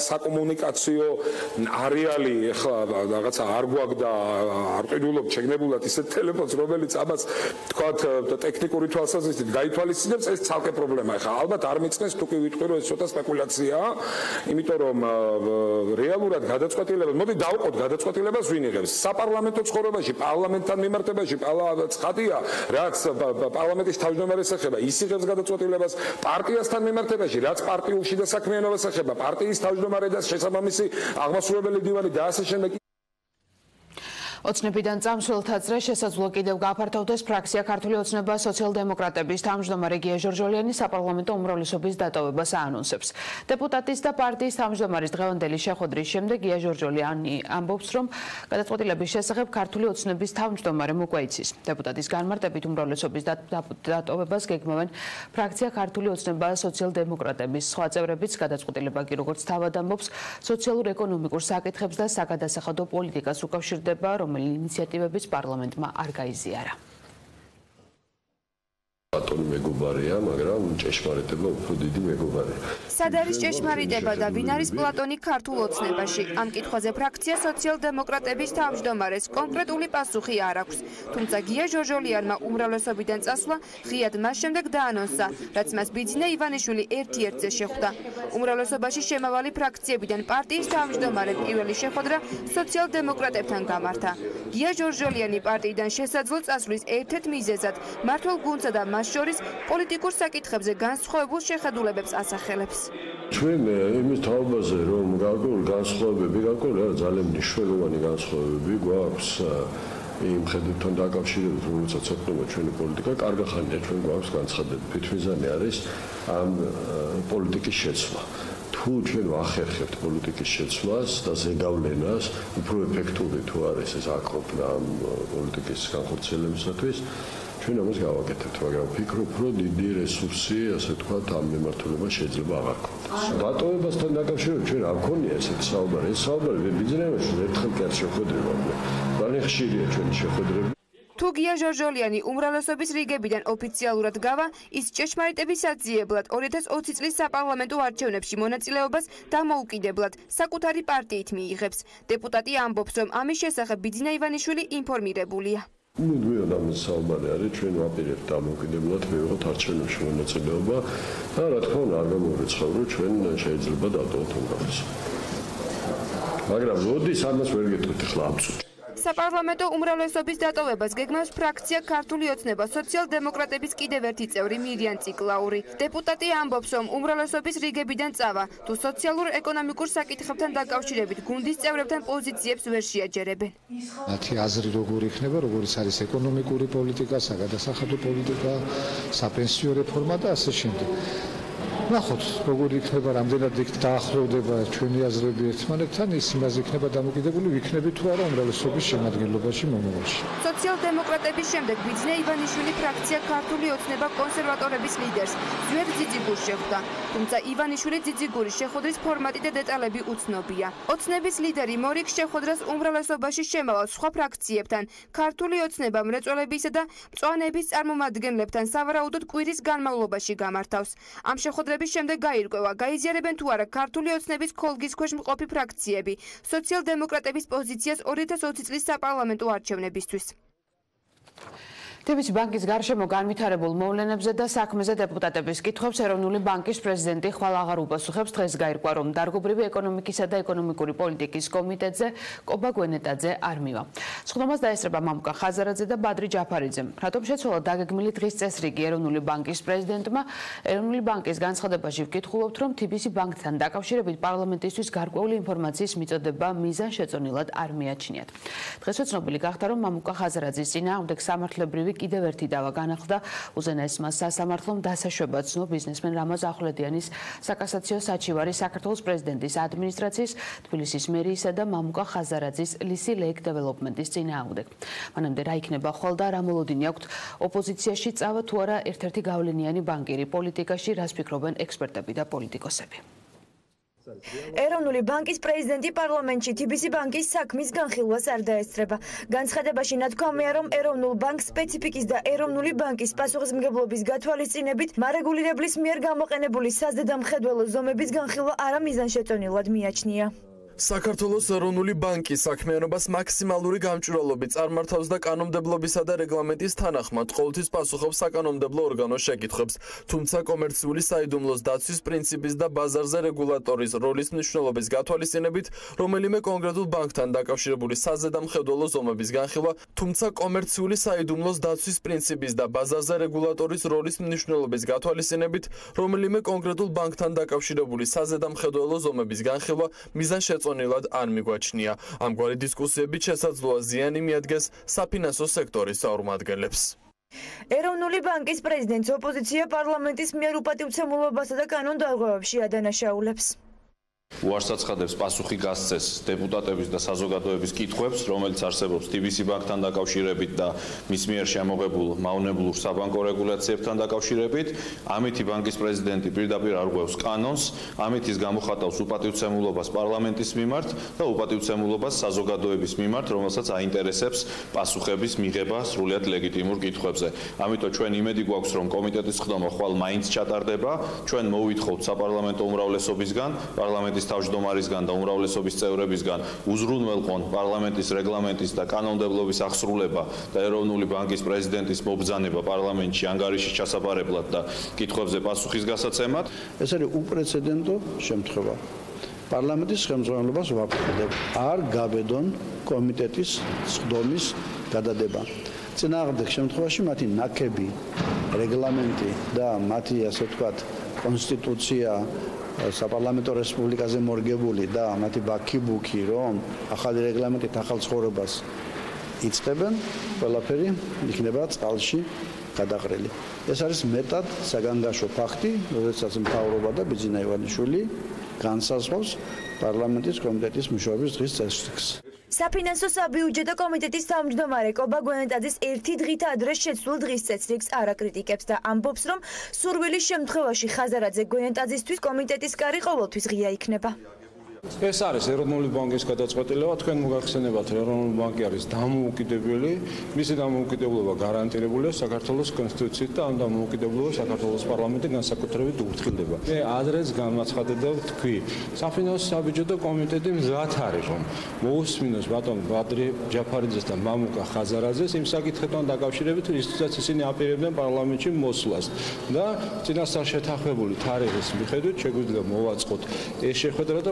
W: საკომუნიკაციო არეალი ახლა რაღაცა არ გვაქვს და არ ყიდულობ შეგნებულად ისეთ ტელეფონს, რომელიც ამას თქვა ტექნიკური თვალსაზრისით გაითვალისწინებს, ეს ცალკე პრობლემაა. ახლა ალბათ არ მიწყენს თუ კი ვიტყვი რომ ეს ცოტა სპეკულაციაა, იმიტომ რომ რეალურად გადაწყვეტილებას, მოდი დავყოთ გადაწყვეტილებას ვინ იღებს. საპარლამენტო ცხოვრებაში, პარლამენტთან მიმართებაში ცხადია, რაც პარლამენტის თავმჯდომარეს ეხება, ის იღებს გადაწყვეტილებას, პარტიასთან მიმართებაში, რაც პარტიულ შიდა საქმიანობას ეხება, პარტიის თავმჯდომარე და შესაბამისი აღმასრულებელი დივანი და ასე შემდეგ.
A: ოცნებიდან წამსვლელთა აზრზე შესაძლოა კიდევ გააფართოვდეს ფრაქცია ქართული ოცნება სოციალ-დემოკრატების თავმჯდომარე გია ჟორჟოლიანი საპარლამენტო უმრავლესობის დატოვებას აანონსებს. დეპუტატის და პარტიის თავმჯდომარის დღევანდელი შეხვედრის შემდეგ გია ჟორჟოლიანი ამბობს, რომ გადაწყვეტილების შესახებ ქართული ოცნების თავმჯდომარემ უკვე იცის. დეპუტატის განმარტებით უმრავლესობის დატოვებას გეგმავენ ფრაქცია ქართული ოცნება სოციალ-დემოკრატების სხვა წევრებიც. გადაწყვეტილება კი როგორც თავად ამბობს, სოციალურ-ეკონომიკურ საკითხებს და საგადასახადო პოლიტიკას უკავშირდება, ინიციატივების პარლამენტმა არ გაიზიარა.
X: ბატონი მეგობარია, მაგრამ ჭეშმარიტება უფრო დიდი მეგობარია.
Y: სად არის ჭეშმარიტება და ვინ არის პლატონი ქართულ ოცნებაში? ამ კითხვაზე ფრაქცია სოციალ-დემოკრატების თავმჯდომარეს კონკრეტული პასუხი არ აქვს. თუმცა გია ჟორჟოლიანმა უმრავლესობიდან წასვლა ღიად მას შემდეგ დაანონსა, რაც მას ბიძინა ივანიშვილი ერთ-ერთზე შეხვდა. უმრავლესობაში შემავალი ფრაქციებიდან პარტიის თავმჯდომარემ პირველი შეხვედრა სოციალ-დემოკრატებთან გამართა. გია ჟორჟოლიანი პარტიიდან შესაძლო წასვლის ერთ-ერთ მიზეზად მართლ გუნდსა და შორის პოლიტიკურ საკითხებზე განსხვავებულ შეხედულებებს ასახელებს.
X: ჩვენ იმის თაობაზე რომ გარკვეული განსხვავებები, ძალიან მნიშვნელოვანი განსხვავებები გვაქვს იმ ხედვებთან დაკავშირებით, რომელსაც ეხება ჩვენი პოლიტიკა, კარგი ხანია ჩვენ გვაქვს განცხადები. თვითმიზანი არის ამ პოლიტიკის შეცვლა. თუ ჩვენ ვახერხებთ პოლიტიკის შეცვლას და ზეგავლენას, უფრო ეფექტური თუ არის ეს აკროპნა ამ პოლიტიკის განხორციელებისათვის, ჩვენ ამას გავაკეთებთ, მაგრამ ვფიქრობ, რომ დიდი რესურსი, ასე ვთქვათ, ამ მიმართულებას შეიძლება აღარ გქონდეს. დატოვებასთან დაკავშირებით ჩვენ არ გქონია ესეთი საუბარი. ეს საუბარი ბიზნესში ერთხელ კი არ შეხვედრება. ძალიან ხშირია ჩვენი შეხვედრები.
Y: თუ გია ჟორჟოლიანი უმრავლესობის რიგებიდან ოფიციალურად გავა, ის ჭეშმარიტების აძიებლად 2020 წლის საპარლამენტო არჩევნებში მონაწილეობას დამოუკიდებლად საკუთარი პარტიით მიიღებს. დეპუტატი ამბობს, რომ ამის შესახებ ბიძინა ივანიშვილი ინფორმირებულია.
X: მუდმივად ამის საუბარი არის, ჩვენ ვაპირებთ დამოუკიდებლად მივიღოთ არჩევნებში მონაწილეობა და რა თქმა უნდა არ გამოვიწყავ, რომ ჩვენ შეიძლება დატოვოთ უმრავლესობა. მაგრამ როდის ამას ვერ გეტყვით ახლა ამ წუთში.
Y: საპარლამენტო უმრავლესობის დატოვებას გეგმავს ფრაქცია ქართული ოცნება სოციალ-დემოკრატების კიდევ ერთი წევრი მირიან ციკლაური. დეპუტატი ამბობს, რომ უმრავლესობის რიგებიდან წავა თუ სოციალურ-ეკონომიკურ საკითხებთან დაკავშირებით გუნდის წევრებთან პოზიციებს ვერ შეაჯერებენ.
F: მათი აზრი როგორი იქნება, როგორიც არის ეკონომიკური პოლიტიკა, საგადასახადო პოლიტიკა, საპენსიო რეფორმა და ასე შემდეგ. ნახოთ, როგორი იქნება, რამდენად დაახლოვდება ჩვენი აზრები ერთმანეთთან, ის იმაზე იქნება დამოკიდებული, ვიქნებით თუ არა უმრავლესობის შემადგენლობაში მომავალში.
Y: სოციალ-დემოკრატების შემდეგ ბიძინა ივანიშვილი ფრაქცია ქართული ოცნება კონსერვატორების ლიდერს ზვიერ ძიძიგურს შეხვდა. თუმცა ივანიშვილი ძიძიგურის შეხვედრის ფორმატი და დეტალები უცნობია. ოცნების ლიდერი მორიგ შეხვედრას უმრავლესობაში შემავალ სხვა ფრაქციებთან, ქართული ოცნება მრეწველებისა და მწვანეების წარმომადგენლებთან სავარაუდოდ კვირის განმავლობაში გამართავს. ამ შეხვედრების შემდეგ გაირკვევა, გაიზიარებენ თუ არა ქართული ოცნების ქოლგის ქვეშ მყოფი ფრაქციები სოციალ-დემოკრატების პოზიციას 2020 წლის საპარლამენტო არჩევნებისთვის.
A: TBC ბანკის გარშემო განვითარებულ მოვლენებზე და საქმეზე დეპუტატების კითხვებს ეროვნული ბანკის პრეზიდენტი ხვალ აღარ უპასუხებს. დღეს გაირკვა, რომ დარგობრივი ეკონომიკისა და ეკონომიკური პოლიტიკის კომიტეტზე კობა გვენეტაძე არ მივა. სხდომას დაესწრება მამუკა ხაზარაძე და ბადრი ჯაფარიძემ. რატომ შეცვალა დაგეგმილი დღის წესრიგი ეროვნული ბანკის პრეზიდენტმა? ეროვნული ბანკის განცხადებაში ვკითხულობთ, რომ TBC ბანკთან დაკავშირებით პარლამენტისთვის გარკვეული ინფორმაციის მიწოდება მიზანშეწონილად არ მიაჩნიათ. დღესვე ცნობილი გახდა, რომ მამუკა ხაზარაძის წინააღმდეგ სამართლებრივი კიდევ ერთი დავა განახლდა. უზენაესმა სასამართლომ დასაშვება ცნო ბიზნესმენ რამაზ ახვლედიანის საკასაციო საჩივარი საქართველოს პრეზიდენტის ადმინისტრაციის, თბილისის მერიისა და მამუკა ხაზარაძის ლისი ლეიქ დეველოპმენტის წინააღმდეგ. მანამდე რა იქნება ხვალ და რა მოლოდინი აქვთ ოპოზიციაში წავა თუ არა ერთ-ერთი გავლენიანი ბანკირი პოლიტიკაში, რას ფიქრობენ ექსპერტები და პოლიტიკოსები.
H: ეროვნული ბანკის პრეზიდენტი პარლამენტში TBC ბანკის საქმის განხილვას არ დაესწრება. განცხადებაში ნათქვამია, რომ ეროვნულ ბანკს სპეციფიკის და ეროვნული ბანკის პასუხისმგებლობის გათვალისწინებით მარეგულირებლის მიერ გამოყენებული საზედამხედველო ზომების განხილვა არა მიზანშეწონილად მიაჩნია.
Q: საქართველოს ეროვნული ბანკის საქმიანობას მაქსიმალური გამჭვირვალობით წარმართავს და კანონმდებლობისა და რეგლამენტის თანახმად ყოველთვის პასუხობს საკანონმდებლო ორგანოს შეკითხვებს. თუმცა კომერციული საიდუმლოს დაცვის პრინციპის და ბაზარზე რეგულატორის როლის მნიშვნელობის გათვალისწინებით, რომელიმე კონკრეტულ ბანკთან დაკავშირებული საზედამხედველო ზომების განხილვა, თუმცა კომერციული საიდუმლოს დაცვის პრინციპის და ბაზარზე რეგულატორის როლის მნიშვნელობის გათვალისწინებით, რომელიმე კონკრეტულ ბანკთან დაკავშირებული საზედამხედველო ზომების განხილვა მიზანშეწონილად არ მიგვაჩნია. ამგვარი დისკუსიებით შესაძლოა ზიანი მიადგეს საფინანსო სექტორის წარმომადგენლებს.
H: ეროვნული ბანკის პრეზიდენტს ოპოზიცია პარლამენტის მიერ უპატივცემულობასა და კანონდარღვევებში ადანაშაულებს.
I: უარს აცხადებს პასუხი გასცეს დეპუტატების და საზოგადოების კითხვებს, რომელიც არსებობს TBC ბანკთან დაკავშირებით და მის მიერ შემოღებულ მავნებლურ საბანკო რეგულაციებთან დაკავშირებით. ამითი ბანკის პრეზიდენტი პირდაპირ არღვევს კანონს, ამით ის გამოხატავს უპატივცემულობას პარლამენტის მიმართ და უპატივცემულობას საზოგადოების მიმართ, რომელსაც აინტერესებს პასუხების მიღება სრულიად ლეგიტიმურ კითხვებზე. ამიტომ ჩვენ იმედი გვაქვს, რომ კომიტეტის ხდომა ხვალ მაინც ჩატარდება. ჩვენ მოვითხოვთ საპარლამენტო უმრავლესობისგან, პარლამენტის თავმჯდომარისგან და უმრავლესობის წევრებისგან უზრუნველყონ პარლამენტის რეგლამენტის და კანონმდებლობის აღსრულება და ეროვნული ბანკის პრეზიდენტის მობრძანება პარლამენტში ანგარიშის ჩასაბარებლად და კითხვებზე პასუხის გასაცემად.
O: ეს არის უპრეცედენტო შემთხვევა. პარლამენტის ხელმძღვანელობას ვაფრთხილებ, არ გაბედონ კომიტეტის სხდომის გადადება. წინააღმდეგ შემთხვევაში მათი ნაკები რეგლამენტი და მათი ასე ვთქვათ კონსტიტუცია საპარლამენტო რესპუბლიკაზე მორგებული და მათი ბაქიბუქი, რომ ახალი რეგლამენტით ახალ ცხოვრებას იწყებენ, ყველაფერი იქნება წყალში გადაყრილი. ეს არის მეტად საგანგაშო ფაქტი, როდესაც მთავრობა და ბიძინა ივანიშვილი განსაზღვრავს პარლამენტის კომიტეტის მუშაობის დღის წესრიგს.
H: საფინანსო საბიუჯეტო კომიტეტის თავმჯდომარე კობა გვენეტაძის ერთი დღით ადრე შეცვლილ დღის წესრიგს არ აკრიტიკებს და ამბობს, რომ სურვილის შემთხვევაში ხაზარაძე გვენეტაძისთვის კომიტეტის კარი ყოველთვის ღია იქნება.
K: ეს არის ეროვნული ბანკის გადაწყვეტილება. თქვენ მოგახსენებათ, რომ ეროვნული ბანკი არის დამოუკიდებელი, მისი დამოუკიდებლობა გარანტირებულია საქართველოს კონსტიტუციით და ამ დამოუკიდებლობას საქართველოს პარლამენტი განსაკუთრებით უხდიდება. მე ადრეც განაცხადე თქვი, საფინანსო საბიუჯეტო კომიტეტი მზად არის, რომ მოусმინოს ბატონ ბადრი ჯაფარიძეს და მამუკა ხაზარაძეს იმ საკითხებთან დაკავშირებით, რისთვისაც ისინი აპირებდნენ პარლამენტში მოსვლას და წინასწარ შეთანხმებული თარიღის მიხედვით შეგვიძლია მოვაწყოთ ეს შეხვედრა და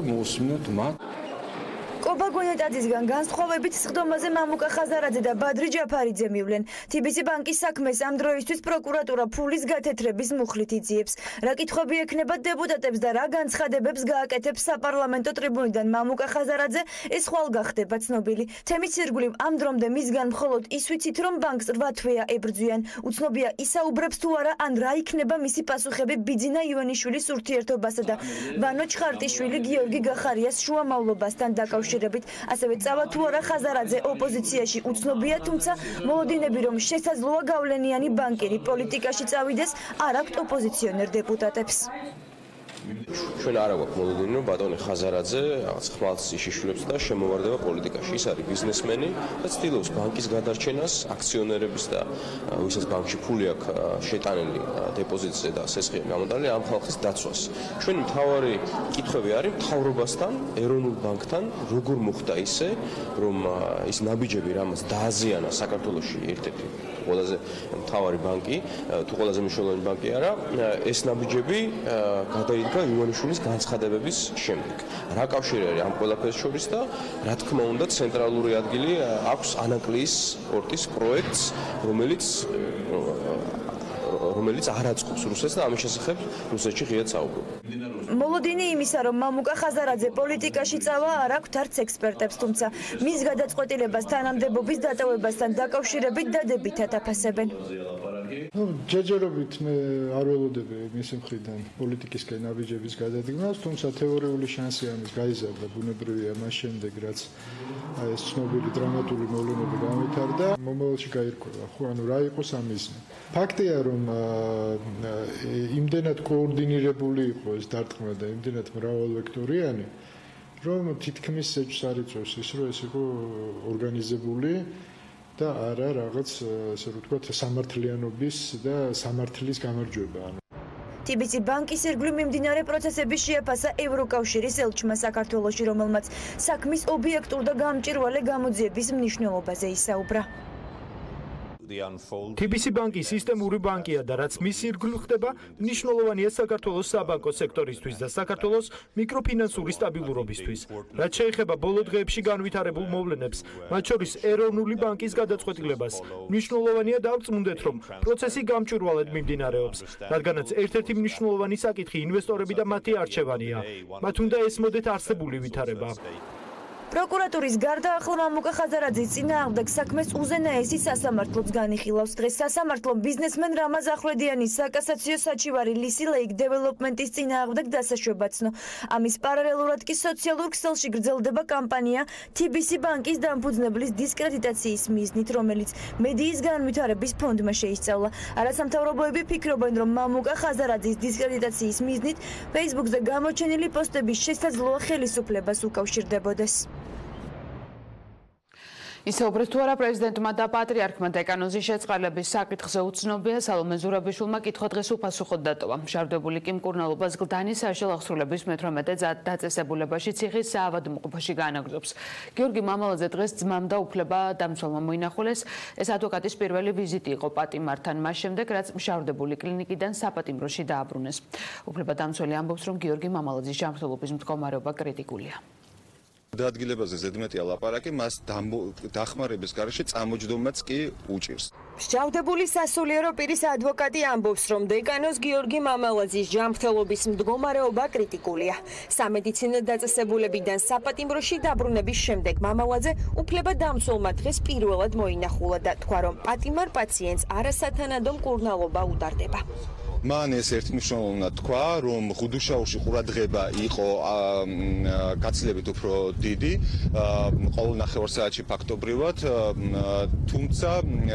H: კობა გონეტაძისგან განსხვავებით სხდომაზე მამუკა ხაზარაძე და ბადრი ჯაფარიძე მივლენ. TBC ბანკის საქმეს ამ დროისთვის პროკურატურა ფულის გათეთრების მუხლით იძიებს. რა კითხვები ექნება დეპუტატებს და რა განცხადებებს გააკეთებს საპარლამენტო ტრიბუნიდან მამუკა ხაზარაძე, ეს ხვალ გახდება ცნობილი. თემის ირგვლივ ამ დრომდე მისგან მხოლოდ ის ვიცით, რომ ბანკს 8 თვეა ებრძვიან. უცნობია ისაუბრებს თუ არა ან რა იქნება მისი პასუხები ბიძინა ივანიშვილის ურთიერთობასა და ვანო ჩხარტიშვილი გიორგი გახარიას შუამავლობასთან დაკავშირებით. ასევე წავა თუ არა ხაზარაძე ოპოზიციაში უცნობია, თუმცა მოლოდინები რომ შესაძლოა გავლენიანი ბანკირი პოლიტიკაში წავიდეს არ აქვთ ოპოზიციონერ დეპუტატებს.
D: ჩვენ არ აქვს მოლოდინი რომ ბატონი ხაზარაძე რაღაც ხმალს იშიშვლებს და შემოვარდება პოლიტიკაში. ის არის ბიზნესმენი და ცდილობს ბანკის გადარჩენას, აქციონერების და ვისაც ბანკში ფული აქვს შეტანილი დეპოზიტზე და სესხი გამოდალი ამ ხალხის დაცვას. ჩვენი მთავარი კითხვები არის მთავრობასთან, ეროვნულ ბანკთან, როგორ მოხდა ისე, რომ ის ნაბიჯები რამაც დააზიანა საქართველოში ერთ-ერთი ყველაზე მთავარი ბანკი, თუ ყველაზე მნიშვნელოვანი ბანკი არა, ეს ნაბიჯები გადაიდგა ივანიშვილის განცხადებების შემდეგ. რა კავშირი არის ამ ყველაფერს შორის და რა თქმა უნდა ცენტრალური ადგილი აქვს ანაკლიის პორტის პროექტს, რომელიც არ აწყობს რუსეთს და ამის შესახებ რუსეთში ღიად საუბრობ.
H: მოლოდინი იმისა, რომ მამუკა ხაზარაძე პოლიტიკაში წავა არ აქვთ არც ექსპერტებს, თუმცა მის გადაწყვეტილებას თანამდებობის დატოვებასთან დაკავშირებით დადებითად აფასებენ.
N: ჯერჯერობით მე არ ველოდები მისი მხრიდან პოლიტიკისკენ ნაბიჯების გადადგმას, თუმცა თეორიული შანსი ამის გაიზარდა ბუნებრივია მას შემდეგ, რაც ეს ცნობილი დრამატული მოვლენები გამვითარდა, მომავალში გაირკვევა, ხო, ანუ რა იყო სამიზნე. ფაქტია, რომ იმდენად კოორდინირებული იყო ეს დარტყმა და იმდენად მრავალვექტორიანი, რომ თითქმის ეჭვს არ იწვევს ის, რომ ეს იყო ორგანიზებული და არა რაღაც ასე ვთქვათ სამართლიანობის და სამართლის გამარჯვება.
H: TBC ბანკის ირგვლივ მიმდინარე პროცესების შეაფასა ევროკავშირის ელჩმა საქართველოში, რომელმაც საქმის ობიექტურ და გამჭვირვალე გამოძიების მნიშვნელობაზე ისაუბრა.
J: TBC ბანკი სისტემური ბანკია და რაც მის ირგვლივ ხდება, მნიშვნელოვანია საქართველოს საბანკო სექტორისთვის და საქართველოს მიკროფინანსური სტაბილურობისთვის. რაც შეეხება ბოლო დღეებში განვითარებულ მოვლენებს, მათ შორის ეროვნული ბანკის გადაწყვეტილებას, მნიშვნელოვანია დავწმუნდეთ, რომ პროცესი გამჭვირვალედ მიმდინარეობს, რადგანაც ერთ-ერთი მნიშვნელოვანი საკითხი ინვესტორები და მათი არჩევანია. მათ უნდა ესმოდეთ არსებული ვითარება.
H: პროკურატურის გარდა ახლა მამუკა ხაზარაძის წინააღმდეგ საქმეს უზენაესი სასამართლოც განიხილავს. დღეს სასამართლომ ბიზნესმენ რამაზ ახვლედიანის საკასაციო საჩივარი ლისი ლეიქ დეველოპმენტის წინააღმდეგ დასაშვება ცნო. ამის პარალელურად კი სოციალურ ქსელში გრძელდება კამპანია TBC ბანკის დამფუძნებლის დისკრედიტაციის მიზნით, რომელიც მედიის განვითარების ფონდმა შეისწავლა. არასამთავრობოები ფიქრობენ, რომ მამუკა ხაზარაძის დისკრედიტაციის მიზნით Facebook-ზე გამოჩენილი პოსტების შესაძლოა ხელისუფლებას უკავშირდებოდეს.
A: ისაუბრეს თუ არა პრეზიდენტმა და პატრიარქმა დეკანოზის შეწყალების საკითხზე უცნობია სალომე ზურაბიშვილმა კითხვა დღეს უპასუხოდ დატოვა. მშარდებული კი მკურნალობას გლდანის საშელ აღსრულების მე-18 დაწესებულებაში ციხის საავადმყოფოში გაანაგრძობს. გიორგი მამალაძე დღეს ძმამ და უფლებადამცველმა მოინახულეს. ეს ადვოკატის პირველი ვიზიტი იყო პატიმართან მას შემდეგ, რაც მშარდებული კლინიკიდან საპატიმროში დააბრუნეს. უფლებადამცველი ამბობს, რომ გიორგი მამალაძის ჯანმრთელობის მდგომარეობა კრიტიკულია.
L: ადგილებაზე ზედმეტია ლაპარაკი, მას დახმარების გარეშე წამოჯდომაც კი უჭირს.
M: მსჯავრდებული სასულიერო პირის ადვოკატი ამბობს, რომ დეკანოს გიორგი მამალაძის ჯანმრთელობის მდგომარეობა კრიტიკულია. სამედიცინო დაწესებულებიდან საპატიმროში დაბრუნების შემდეგ მამალაძე უფლებადამცველმა დღეს პირველად მოინახულა და თქვა, რომ პატიმარ პაციენტს არასათანადო მკურნალობა უტარდება.
L: მან ეს ერთმნიშვნელოვნად თქვა, რომ ღუდუშაუში ყურადღება იყო გაცილებით უფრო დიდი, ყოველ ნახევარსაათში ფაქტობრივად, თუმცა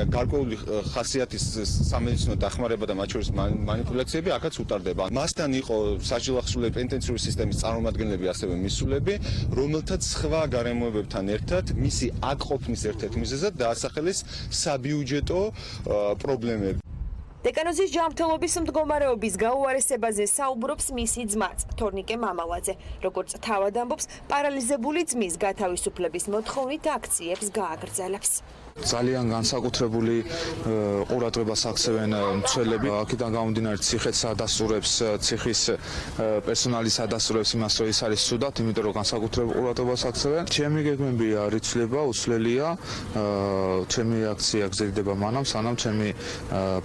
L: გარკვეული ხასიათის სამედიცინო დახმარება და მათ შორის მანიპულაციები აქაც უტარდება. მასთან იყო საჯარო ახსულები პენიტენციური სისტემის წარმომადგენლები, ასევე მისულები, რომელთაც სხვა გარემოებებთან ერთად მისი აკყოფნის ერთ-ერთ მიზეზად დაასახელეს საბიუჯეტო პრობლემები.
M: დეკანოზის ჯანმრთელობის მდგომარეობის გაუარესებაზე საუბრობს მისი ძმაც, თორნიკე მამალაძე. როგორც თავად ამბობს, პარალიზებული ძმის გათავისუფლების მოთხოვნით აქციებს გააგრძელებს.
B: ძალიან განსაკუთრებული ყურადღებას აქცევენ მცველები. აქედან გამომდინარე ციხეც ადასტურებს, ციხის პერსონალის ადასტურებს იმას, რომ ის არის ცუდად, იმიტომ რომ განსაკუთრებულ ყურადღებას აქცევენ. ჩემი გეგმები არ იცვლება, უცვლელია. ჩემი აქცია გრძელდება მანამ, სანამ ჩემი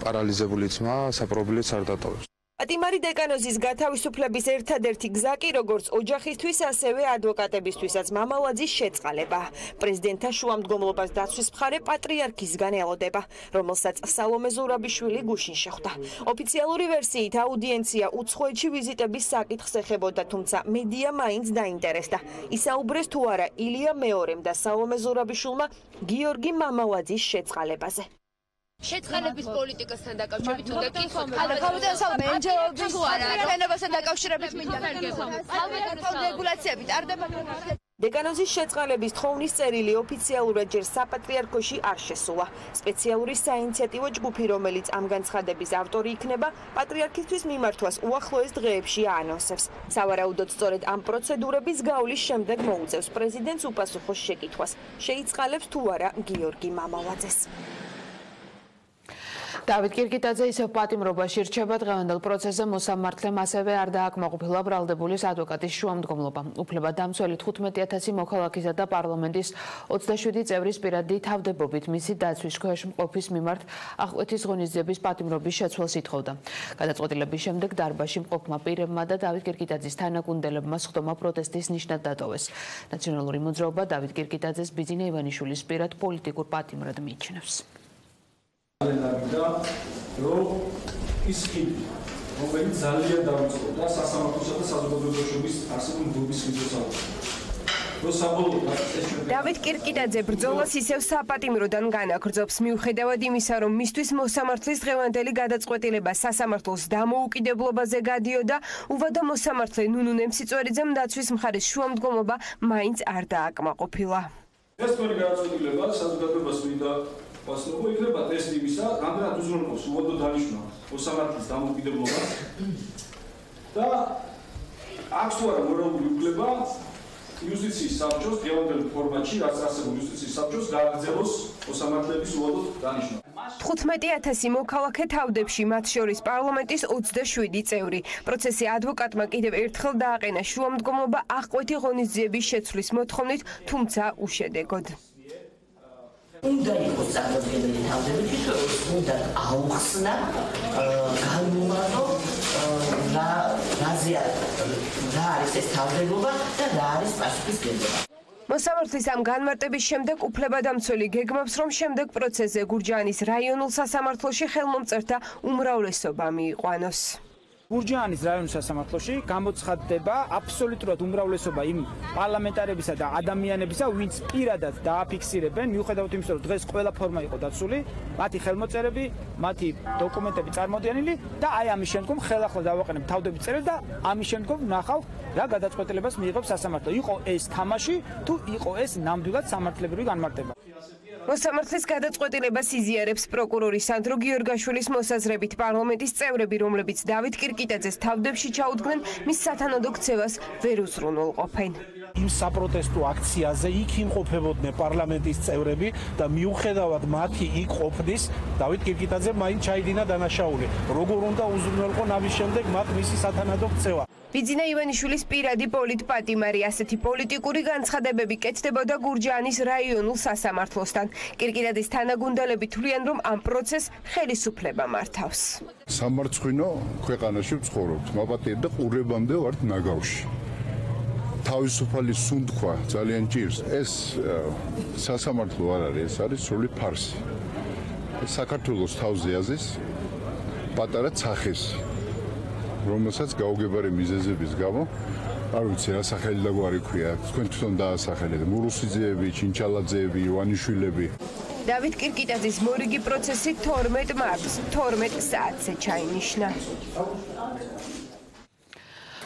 B: პარალიზებული ძმა საპრობილეც არ დატოვებს.
M: პატიმარი დეკანოზის გათავისუფლების ერთადერთი გზა კი როგორც ოჯახისთვის, ასევე ადვოკატებისთვისაც მამალაძის შეწყალება. პრეზიდენტთა შუამდგომლობას დაცვის მხარე პატრიარქისგან ელოდება, რომელსაც სალომე ზურაბიშვილი გუშინ შეხვდა. ოფიციალური ვერსიით აუდიენცია უცხოეთში ვიზიტების საკითხს ეხებოდა, თუმცა მედია მაინც დაინტერესდა. ისაუბრეს თუ არა ილია მეორემ და სალომე ზურაბიშვილმა გიორგი მამალაძის შეწყალებაზე.
Y: შეწყალების პოლიტიკასთან დაკავშირებით უნდა კითხოთ. ხალხთან სამენჯერობის შენებასთან დაკავშირებით მინდა რეგულაციები ტარდება.
M: დეკანოზის შეწყალების თხოვნის წერილი ოფიციალურად ჯერ საპატრიარქოში არ შესულა. სპეციალური საინიციატივო ჯგუფი, რომელიც ამ განცხადების ავტორი იქნება, პატრიარქისთვის მიმართვას უახლოეს დღეებში აანონსებს. სავარაუდოდ სწორედ ამ პროცედურების გავლის შემდეგ მოუწევს პრეზიდენტს უპასუხოს შეკითხვას. შეიწყალებს თუ არა გიორგი მამალაძეს.
A: დავით კირკიტაძე ისევ პატიმრობაში რჩება. დღევანდელ პროცესზე მოსამართლემ ასევე არ დააკმაყოფილა ბრალდებულის ადვოკატის შუამდგომლობა. უფლებადამცველი 15,000 მოქალაქისა და პარლამენტის 27 წევრის პირადი თავდებობით მისი დაცვის ქვეშ მყოფის მიმართ აღკვეთის ღონისძიების პატიმრობის შეცვალს ითხოვდა. გადაწყვეტილების შემდეგ დარბაზში მყოფმა პირებმა და დავით კირკიტაძის თანაგუნდელებმა სხდომა პროტესტის ნიშნად დატოვეს. ნაციონალური მოძრაობა დავით კირკიტაძეს ბიძინა ივანიშვილის პირად პოლიტიკურ პატიმრად მიიჩნევს.
E: და რომ ის ხიდი, რომელიც ძალიან დაუწყობდა სასამართლოსა და საზოგადოებრივობის არსებულ გუნდის ხიდოსაუბრს.
M: დავით კირკიტაძე ბრძოლას ისევ საპატიმროდან განაგრძობს, მიუხედავად იმისა, რომ მისთვის მოსამართლის დღევანდელი გადაწყვეტილება სასამართლოს დამოუკიდებლობაზე გადიოდა, უვადო მოსამართლე ნუნუ ნემსიწვერიძემ დაცვის მხარის შუამდგომლობა მაინც არ დააკმაყოფილა.
E: ეს თქვენი გადაწყვეტილება საზოგადოებას მინდა პასუხი იქნება ტესტი იმისა, რამდენად უზრუნველყოფს უვადო დანიშვნა მოსამართლის დამოუკიდებლობას და აქვს თუ არა მორალური უფლება იუსტიციის საბჭოს დღევანდელ ფორმატში, რაც არსებულ იუსტიციის საბჭოს გააგრძელოს მოსამართლეების უვადო დანიშვნა.
M: 15,000 მოქალაქე თავდებში, მათ შორის პარლამენტის 27 წევრი. პროცესი ადვოკატმა კიდევ ერთხელ დააყენა შუამდგომლობა აღკვეთი ღონისძიების შეცვლის მოთხოვნით, თუმცა უშედეგოდ.
G: უნდა იყოს წარმოდგენილი თავდებითი, უნდა აუხსნა განმარტო რა არის ეს თავდებლობა და რა არის პასუხისმგებლობა.
M: მოსამართლის ამ განმარტების შემდეგ უფლებადამცველი გეგმავს, რომ შემდეგ პროცესზე გურჯაანის რაიონულ სასამართლოში ხელმომწერთა უმრავლესობა მიიყვანოს.
P: გურჯაანის რაიონულ სასამართლოში გამოცხადდება აბსოლუტურად უმრავლესობა იმ პარლამენტარებისა და ადამიანებისა, ვინც პირადად დააფიქსირებენ, მიუხედავად იმისა, რომ დღეს ყველა ფორმა იყო დაცული, მათი ხელმოწერები, მათი დოკუმენტები წარმოდიანილი და აი ამის შემდგომ ხელახლა დავაყენებ თავდების წერილს და ამის შემდგომ ვნახავ, რა გადაწყვეტილებას მიიღებს სასამართლო. იყო ეს თამაში, თუ იყო ეს ნამდვილად სამართლებრივი განმარტება.
M: მოსამართლის გადაწყვეტილებას იზიარებს პროკურორი სანდრო გიორგაშვილის მოსაზრებით პარლამენტის წევრები, რომლებიც დავით კირკიტაძეს თავდებში ჩაუდგნენ, მის სათანადო ქცევას ვერ უზრუნველყოფენ.
P: იმ საპროტესტო აქციაზე იქ იმყოფებოდნენ პარლამენტის წევრები და მიუხედავად მათი იქ ყოფნის, დავით კირკიტაძე მაინც ჩაიდინა დანაშაული. როგორ უნდა უზრუნველყო ამის შემდეგ მათ მისი სათანადო ქცევა. ბიძინა ივანიშვილის პირადი პოლიტპატიმარი, ასეთი პოლიტიკური განცხადებები კეთდებოდა გურჯაანის რაიონულ სასამართლოსთან. კირკიტაძის თანაგუნდელები თვლიან, რომ ამ პროცესს ხელისუფლება მართავს.
N: სამარცხვინო ქვეყანაში ვცხოვრობთ, მაპატიეთ და ყურებამდე ვართ ნაგავში. თავისუფალი სუნთქვა ძალიან ჭირს. ეს სასამართლო არ არის, ეს არის სრული ფარსი. საქართველოს თავზე აზის პატარა ცახესი, რომელსაც გაუგებარი მიზეზების გამო არ ვიცი რა სახელი და გვარი ქვია, თქვენ თვითონ დაასახელეთ, მურუსიძეები, ჩინჩალაძეები, ივანიშვილები.
M: დავით კირკიტაძის მორიგი პროცესი 12 მარტს 12 საათზე ჩაინიშნა.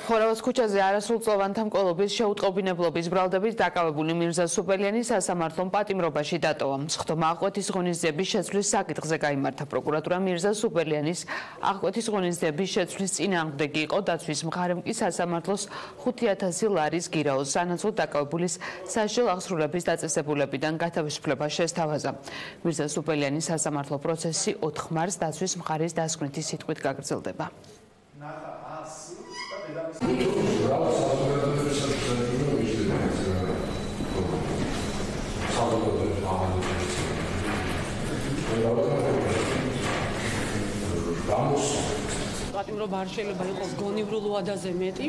A: ხორავის ქუჩაზე არასრულწლოვანთა მკვლობის შეუტყობინებლობის ბრალდებით დაკავებული მირზა სუპელიანი სასამართლომ პატიმრობაში დატოვა. სხდომა აღკვეთის ღონისძიების შეცვლის საკითხზე გაიმართა პროკურატურა მირზა სუპელიანის აღკვეთის ღონისძიების შეცვლის წინააღმდეგი იყო დაცვის მხარემ კი სასამართლოს 5,000 ლარის გირაოს სანაცვლოდ დაკავებულის სასჯელ აღსრულების დაწესებულებიდან გათავისუფლება შესთავაზა. მირზა სუპელიანის სასამართლო პროცესი 4 მარტს დაცვის მხარის დასკვნითი სიტყვით გაგრძელდება.
C: პატიმრობა არ შეიძლება იყოს გონივრულ ვადაზე მეტი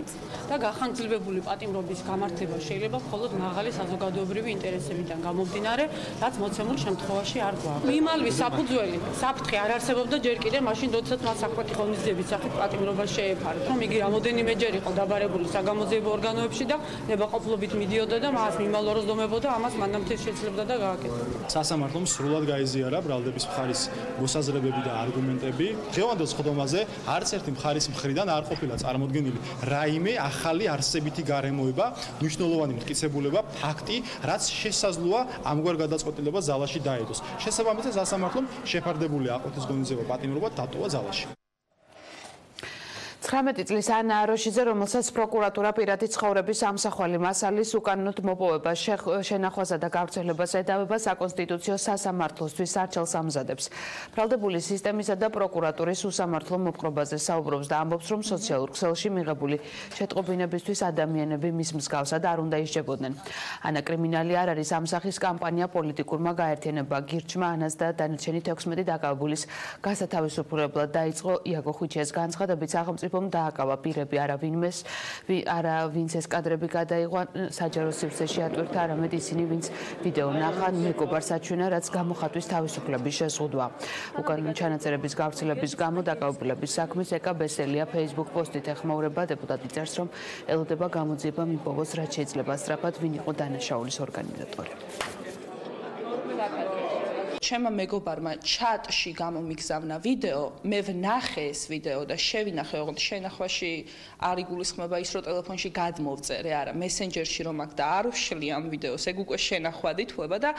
C: და გახანგრძლივებული პატიმრობის გამართება შეიძლება მხოლოდ მაღალი საზოგადოებრივი ინტერესებიდან გამომდინარე, რაც მოცემულ შემთხვევაში არ გვაქვს. მიმალვის საფუძველი საფრთხე არ არსებობდა ჯერ კიდევ მაშინ, როდესაც მას აღკვეთი ღონისძიების სახით პატიმრობა შეეფარათ, რომ იგი რამოდენიმეჯერ იყო დაბარებული საგამოძიებო ორგანოებში და ნებაყოფლობით მიდიოდა და მას მიმალვა როზდომებოდა, ამას მანამდე შეძლებდა და გააკეთა.
R: სასამართლომ სრულად გაიზიარა ბრალდების მხარის მოსაზრებები და არგუმენტები. დღევანდელ სხდომაზე არც ერთი მხარის მხრიდან არ ყოფილა წარმოდგენილი რაიმე ახალი არსებითი გარემოება, მნიშვნელოვანი მტკიცებულება, ფაქტი, რაც შესაძლოა ამგვარ გადაწყვეტილებას ზალაში დაედოს. შესაბამისად, სასამართლომ შეფარდებული აღკვეთის ღონისძიება პატიმრობა დატოვა ზალაში.
A: 19 წლის ანა აროშიძე, რომელსაც პროკურატურა პირადი ცხოვრების ამსახველი მასალის უკანონოდ მოპოვება, შენახვასა და გავრცელებას ედავება საკონსტიტუციო სასამართლოსთვის არჩევს ამზადებს. ბრალდებული სისტემისა და პროკურატურის უსამართლო მოპყრობაზე საუბრობს და ამბობს, რომ სოციალურ ქსელში მიღებული შეტყობინებისთვის ადამიანები მის მსგავსად არ უნდა ისჯებოდნენ. ანა კრიმინალი არ არის ამ სახის კამპანია პოლიტიკურმა გაერთიანება გირჩმა ანას და დანარჩენი 16 დაკავებულის გასათავისუფლებლად დაიწყო იაგო ხვიჩეს განცხადებიც სახელმწიფო დააკავა პირები არა ვინც ეს კადრები გადაიღვა საჯარო სივრცეში ატვირთა, არამედ ისინი ვინც ვიდეო ნახან მეგობარს აჩვენა, რაც გამოხატვის თავისუფლების შეზღუდვა. უკანონო ჩანაწერების გავრცელების გამო დაკავებულების საქმის ეკა ბესელია Facebook პოსტით ეხმაურება. დეპუტატი წერს, რომ ელოდება გამოძიება მიპოვოს, რაც შეიძლება სწრაფად ვინ იყო დანაშაულის ორგანიზატორი.
S: ჩემმა მეგობარმა ჩატში გამომიგზავნა ვიდეო, მე ვნახე ეს ვიდეო და შევინახე, ოღონდ შენახვაში არ იგულისხმება ის, რომ ტელეფონში გადმოვწერე, არა, მესენჯერში რომ აქ და არ ვშლი ამ ვიდეოს, ეგ უკვე შენახვად ითვლება და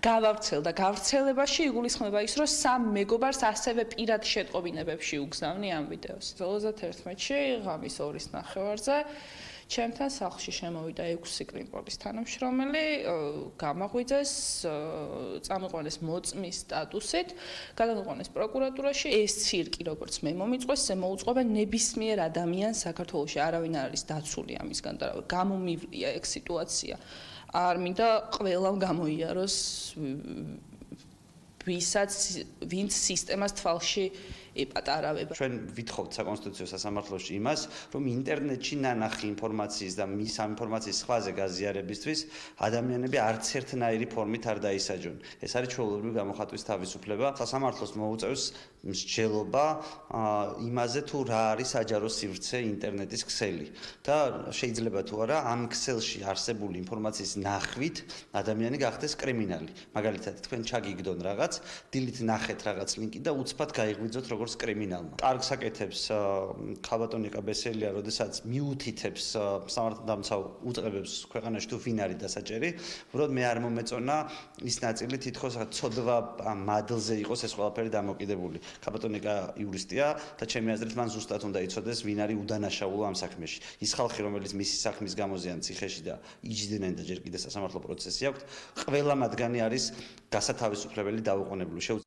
S: გავავრცელ და გავრცელებაში იგულისხმება ის, რომ სამ მეგობარს ასევე პირად შეტყობინებებში უგზავნი ამ ვიდეოს. 31-ში ღამის 2-ის ნახევარზე ჩემთან სახლში შემოვიდა 6 კრიმპოლის თანამშრომელი, გამაღვიძეს, წამიყვანეს მოწმის სტატუსით, გადამიყვანეს პროკურატურაში. ეს ცირკი, როგორც მე მომიწყვეს, მოუწყობენ ნებისმიერ ადამიანს საქართველოში, არავინ არ არის დაცული ამისგან და გამომივლია ეგ სიტუაცია. არ მინდა ყველამ გამოიაროს, ვინც სისტემას თვალში იპატარავება.
T: ჩვენ ვითხოვთ საკონსტიტუციო სასამართლოში იმას, რომ ინტერნეტში ნანახი ინფორმაციის და მის ამ ინფორმაციის სხვაზე გაზიარებისთვის ადამიანები არც ერთნაირი ფორმით არ დაისაჯონ. ეს არის ჩვეულებრივი გამოხატვის თავისუფლება. სასამართლოს მოუწევს მსჯელობა იმაზე, თუ რა არის საჯარო სივრცე ინტერნეტის ქსელი და შეიძლება თუ არა ამ ქსელში არსებული ინფორმაციის ნახვით ადამიანი გახდეს კრიმინალი. მაგალითად, თქვენ ჩაგიგდონ რაღაც, დილით ნახეთ რაღაც ლინკი და უცბად გაიღვიძოთ როგორც კრიმინალმა. კარგს აკეთებს ქალბატონიკა ბესელია, როდესაც მიუთითებს სამართალდამცავ უწყებებს ქვეყანაში თუ ვინ არის დასაჭერი, უბრალოდ მე არ მომეწონა ის ნაწილი თითქოს ცოდვა მადლზე იყოს ეს ყველაფერი დამოკიდებული. ქალბატონიკა იურისტია და ჩემი აზრით მან ზუსტად უნდა იცოდეს ვინ არის უდანაშაულო ამ საქმეში. ის ხალხი, რომელიც მისი საქმის გამოზიან ციხეში და იჯდნენ და ჯერ კიდევ სასამართლო პროცესი აქვს, ყველა მათგანი არის გასათავისუფლებელი დაუყოვნებლივ.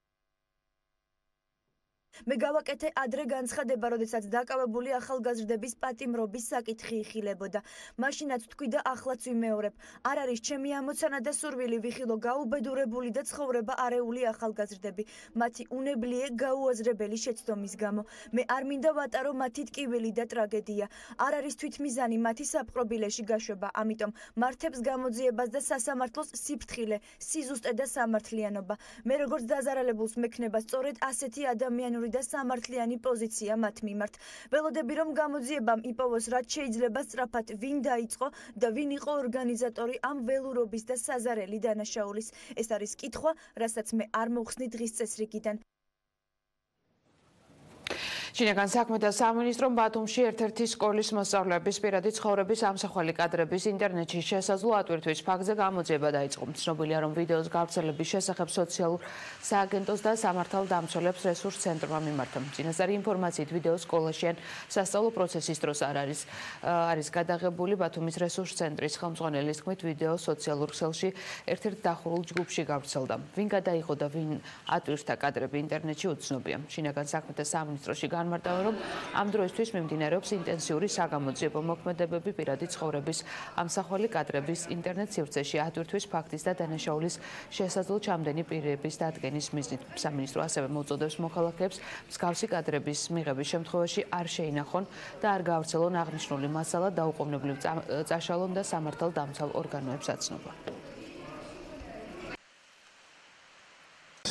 H: მე გავაკეთე ადრე განცხადება, როდესაც დაკავებული ახალგაზრდების პატიმრობის საკითხი იხილებოდა. მაშინაც თქვი და ახლაც ვიმეორებ. არ არის ჩემი ამოცანა და სურვილი ვიხილო გაუბედურებული და ცხოვრება არეული ახალგაზრდები, მათი უნებლიე გაუაზრებელი შეცდომის გამო. მე არ მინდა ვატარო მათი ტკივილი და ტრაგედია. არ არის თვითმიზანი მათი საპყრობილეში გაშვება, ამიტომ მართებს გამოძიებას და სასამართლოს სიფრთხილე, სიზუსტე და სამართლიანობა. მე როგორც დაზარალებულს მექნება სწორედ ასეთი ადამიანური და სამართლიანი პოზიცია მათ მიმართ. ველოდები რომ გამოძიებამ იპოვოს, რაც შეიძლება სწრაფად ვინ დაიწყო და ვინ იყო ორგანიზატორი ამ ველურობის და საზარელი დანაშაულის. ეს არის კითხვა, რასაც მე არ მოვხსნი დღის წესრიგიდან.
A: შინაგან საქმეთა სამინისტრომ ბათუმში ერთ-ერთი სკოლის მოსწავლეების პირადი ცხოვრების ამსახველი კადრების ინტერნეტში შესაძლო ატვირთვის ფაქტზე გამოძიება დაიწყო. ცნობილია, რომ ვიდეოს გავრცელების შესახებ სოციალურ სააგენტოს და სამართალდამცველებს რესურს ცენტრმა მიმართა. წინასწარი ინფორმაციით ვიდეო სკოლაში ან სასწავლო პროცესის დროს არის გადაღებული. ბათუმის რესურს ცენტრის ხელმძღვანელის თქმით, ვიდეო სოციალურ ქსელში ერთ-ერთ დახურულ ჯგუფში გავრცელდა. ვინ გადაიღო და ვინ ატვირთა კადრები ინტერნეტში უცნობია. შინაგან საქმეთა სამინისტროში განმარტავა, რომ ამ დროისთვის მიმდინარეობს ინტენსიური საგამოძიებო მოქმედებები პირადი ცხოვრების ამსახველი კადრების ინტერნეტ სივრცეში ატვირთვის ფაქტის და დანაშაულის შესაძლო ჩამდენი პირების დადგენის მიზნით. სამინისტრო ასევე მოუწოდებს მოქალაქეებს მსგავსი კადრების მიღების შემთხვევაში არ შეინახონ და არ გაავრცელონ აღნიშნული მასალა დაუყოვნებლივ წაშალონ და სამართალდამცავ ორგანოებს აცნობა.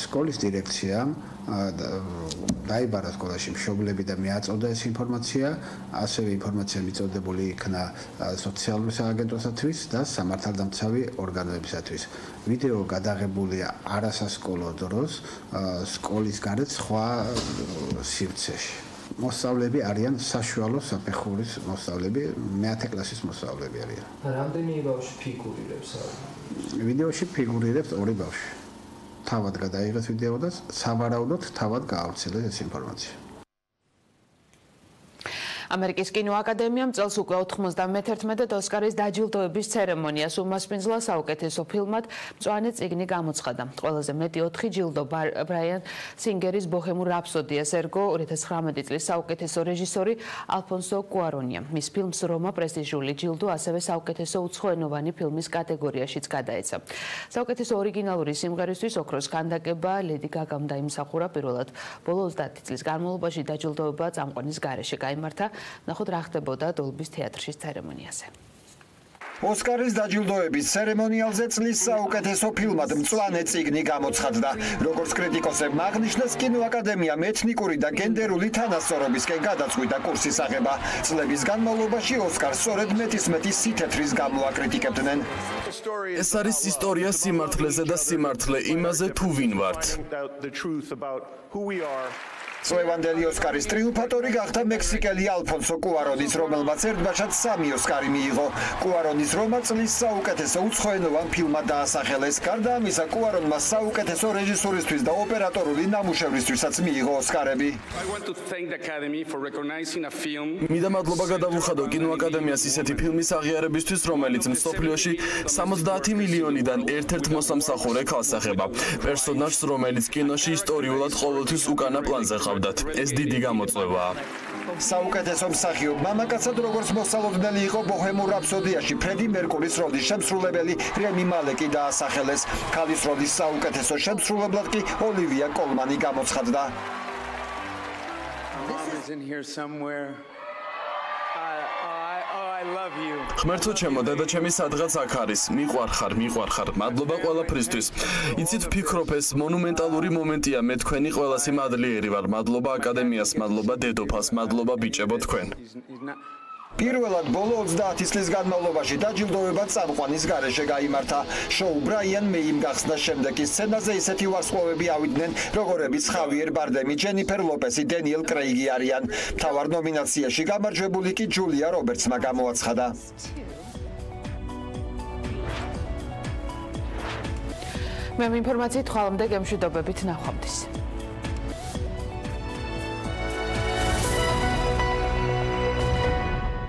F: სკოლის დირექციამ დაიბარა სკოლაში მშობლები და მიაწოდა ეს ინფორმაცია, ასევე ინფორმაცია მიწოდებული იქნა სოციალური სააგენტოსათვის და სამართალდამცავი ორგანოებისათვის. ვიდეო გადაღებულია არასასკოლო დროს სკოლის გარეთ სხვა სივრცეში. მოსწავლეები არიან საშუალო საფეხურის მოსწავლეები, მე-10 კლასის მოსწავლეები არიან.
U: რამდენი ბავშვი ფიგურირებს?
F: ვიდეოში ფიგურირებს 2 ბავშვი. თავად გადაიღეს ვიდეო და სავარაუდოდ თავად გაავრცელეს ეს ინფორმაცია.
A: ამერიკის კინოაკადემიამ წელს უკვე 91 ოსკარის დაჯილდოების ცერემონიას უმასპინძლა საუკეთესო ფილმად მწვანე წიგნი გამოცხადა. ყველაზე მეტი 4 ჯილდო ბრაიან სინგერის ბოჰემურ რაფსოდიას ერგო 2019 წლის საუკეთესო რეჟისორი ალფონსო კუარონია. მის ფილმს რომა პრესტიჟული ჯილდო ასევე საუკეთესო უცხოენოვანი ფილმის კატეგორიაშიც გადაეცა. საუკეთესო ორიგინალური სიმღერისთვის ოქროს ქანდაკება ლედი გაგამ დაიმსახურა პირველად. ბოლო 30 წლის განმავლობაში დაჯილდოება წამყვანის გარეშე გაიმართა. ნახოთ რა ხდებოდა დოლბის თეატრში ცერემონიაზე.
V: ოსკარის დაჯილდოების ცერემონიალზე წლის საუკეთესო ფილმად მწვანე წიგნი გამოცხადდა. როგორც კრიტიკოსებმა აღნიშნეს, კინოაკადემიამ ეთნიკური და გენდერული თანასწორობისკენ გადაწყვიტა კურსის აღება. წლების განმავლობაში ოსკარს სწორედ მეტისმეტი სითეთრის გამო აკრიტიკებდნენ.
Q: ეს არის ისტორია სიმართლეზე და სიმართლე იმაზე თუ ვინ ვართ.
V: წლევანდელი ოსკარის ტრიუმფატორი გახდა მექსიკელი ალფონსო კუარონის, რომელმაც ერთბაშად 3 ოსკარი მიიღო. კუარონის რომა წლის საუკეთესო უცხოენოვან ფილმად დაასახელეს. გარდა ამისა, კუარონმა საუკეთესო რეჟისურისთვის და ოპერატორული ნამუშევრისთვისაც მიიღო ოსკარები.
Q: მინდა მადლობა გადავუხადო კინოაკადემიას ისეთი ფილმის აღიარებისთვის, რომელიც მსოფლიოში 70 მილიონიდან ერთ-ერთ მოსამსახურე ქალს ეხება. პერსონაჟს, რომელიც კინოში ისტორიულად ყოველთვის უკანა პლანზე ეს დიდი გამოწვევაა.
V: საუკეთესო მსახიობ მამაკაცად როგორც მოსალოდნელი იყო ბოჰემურ რაფსოდიაში ფრედი მერკურის როლის შემსრულებელი რემი მალეკი დაასახელეს. ქალის როლის საუკეთესო შემსრულებლად კი ოლივია კოლმანი გამოცხადდა.
Q: ღმერთო ჩემო, დედაჩემი სადღაც აქ არის. მიყვარხარ. მადლობა ყველაფრისთვის. იცით, ვფიქრობ, ეს მონუმენტალური მომენტია. მე თქვენი ყველასი მადლიერი ვარ. მადლობა აკადემიას, მადლობა დედოფალს, მადლობა ბიჭებო თქვენ.
V: პირველად ბოლო 30 წლის განმავლობაში დაჯილდოება წამყვანის გარეშე გაიმართა. შოუ ბრაიან მეიმ გახსნას შემდეგ ის სცენაზე ისეთი ვარსკვლავები ავიდნენ, როგორებიც ხავიერ ბარდემი, ჯენიფერ ლოპესი, დენიელ კრეიგი არიან. მთავარ ნომინაციაში გამარჯვებული კი ჯულია რობერტსმა გამოაცხადა.
A: მე ინფორმაციით ხვალამდე გემშვიდობებით ნახვამდის.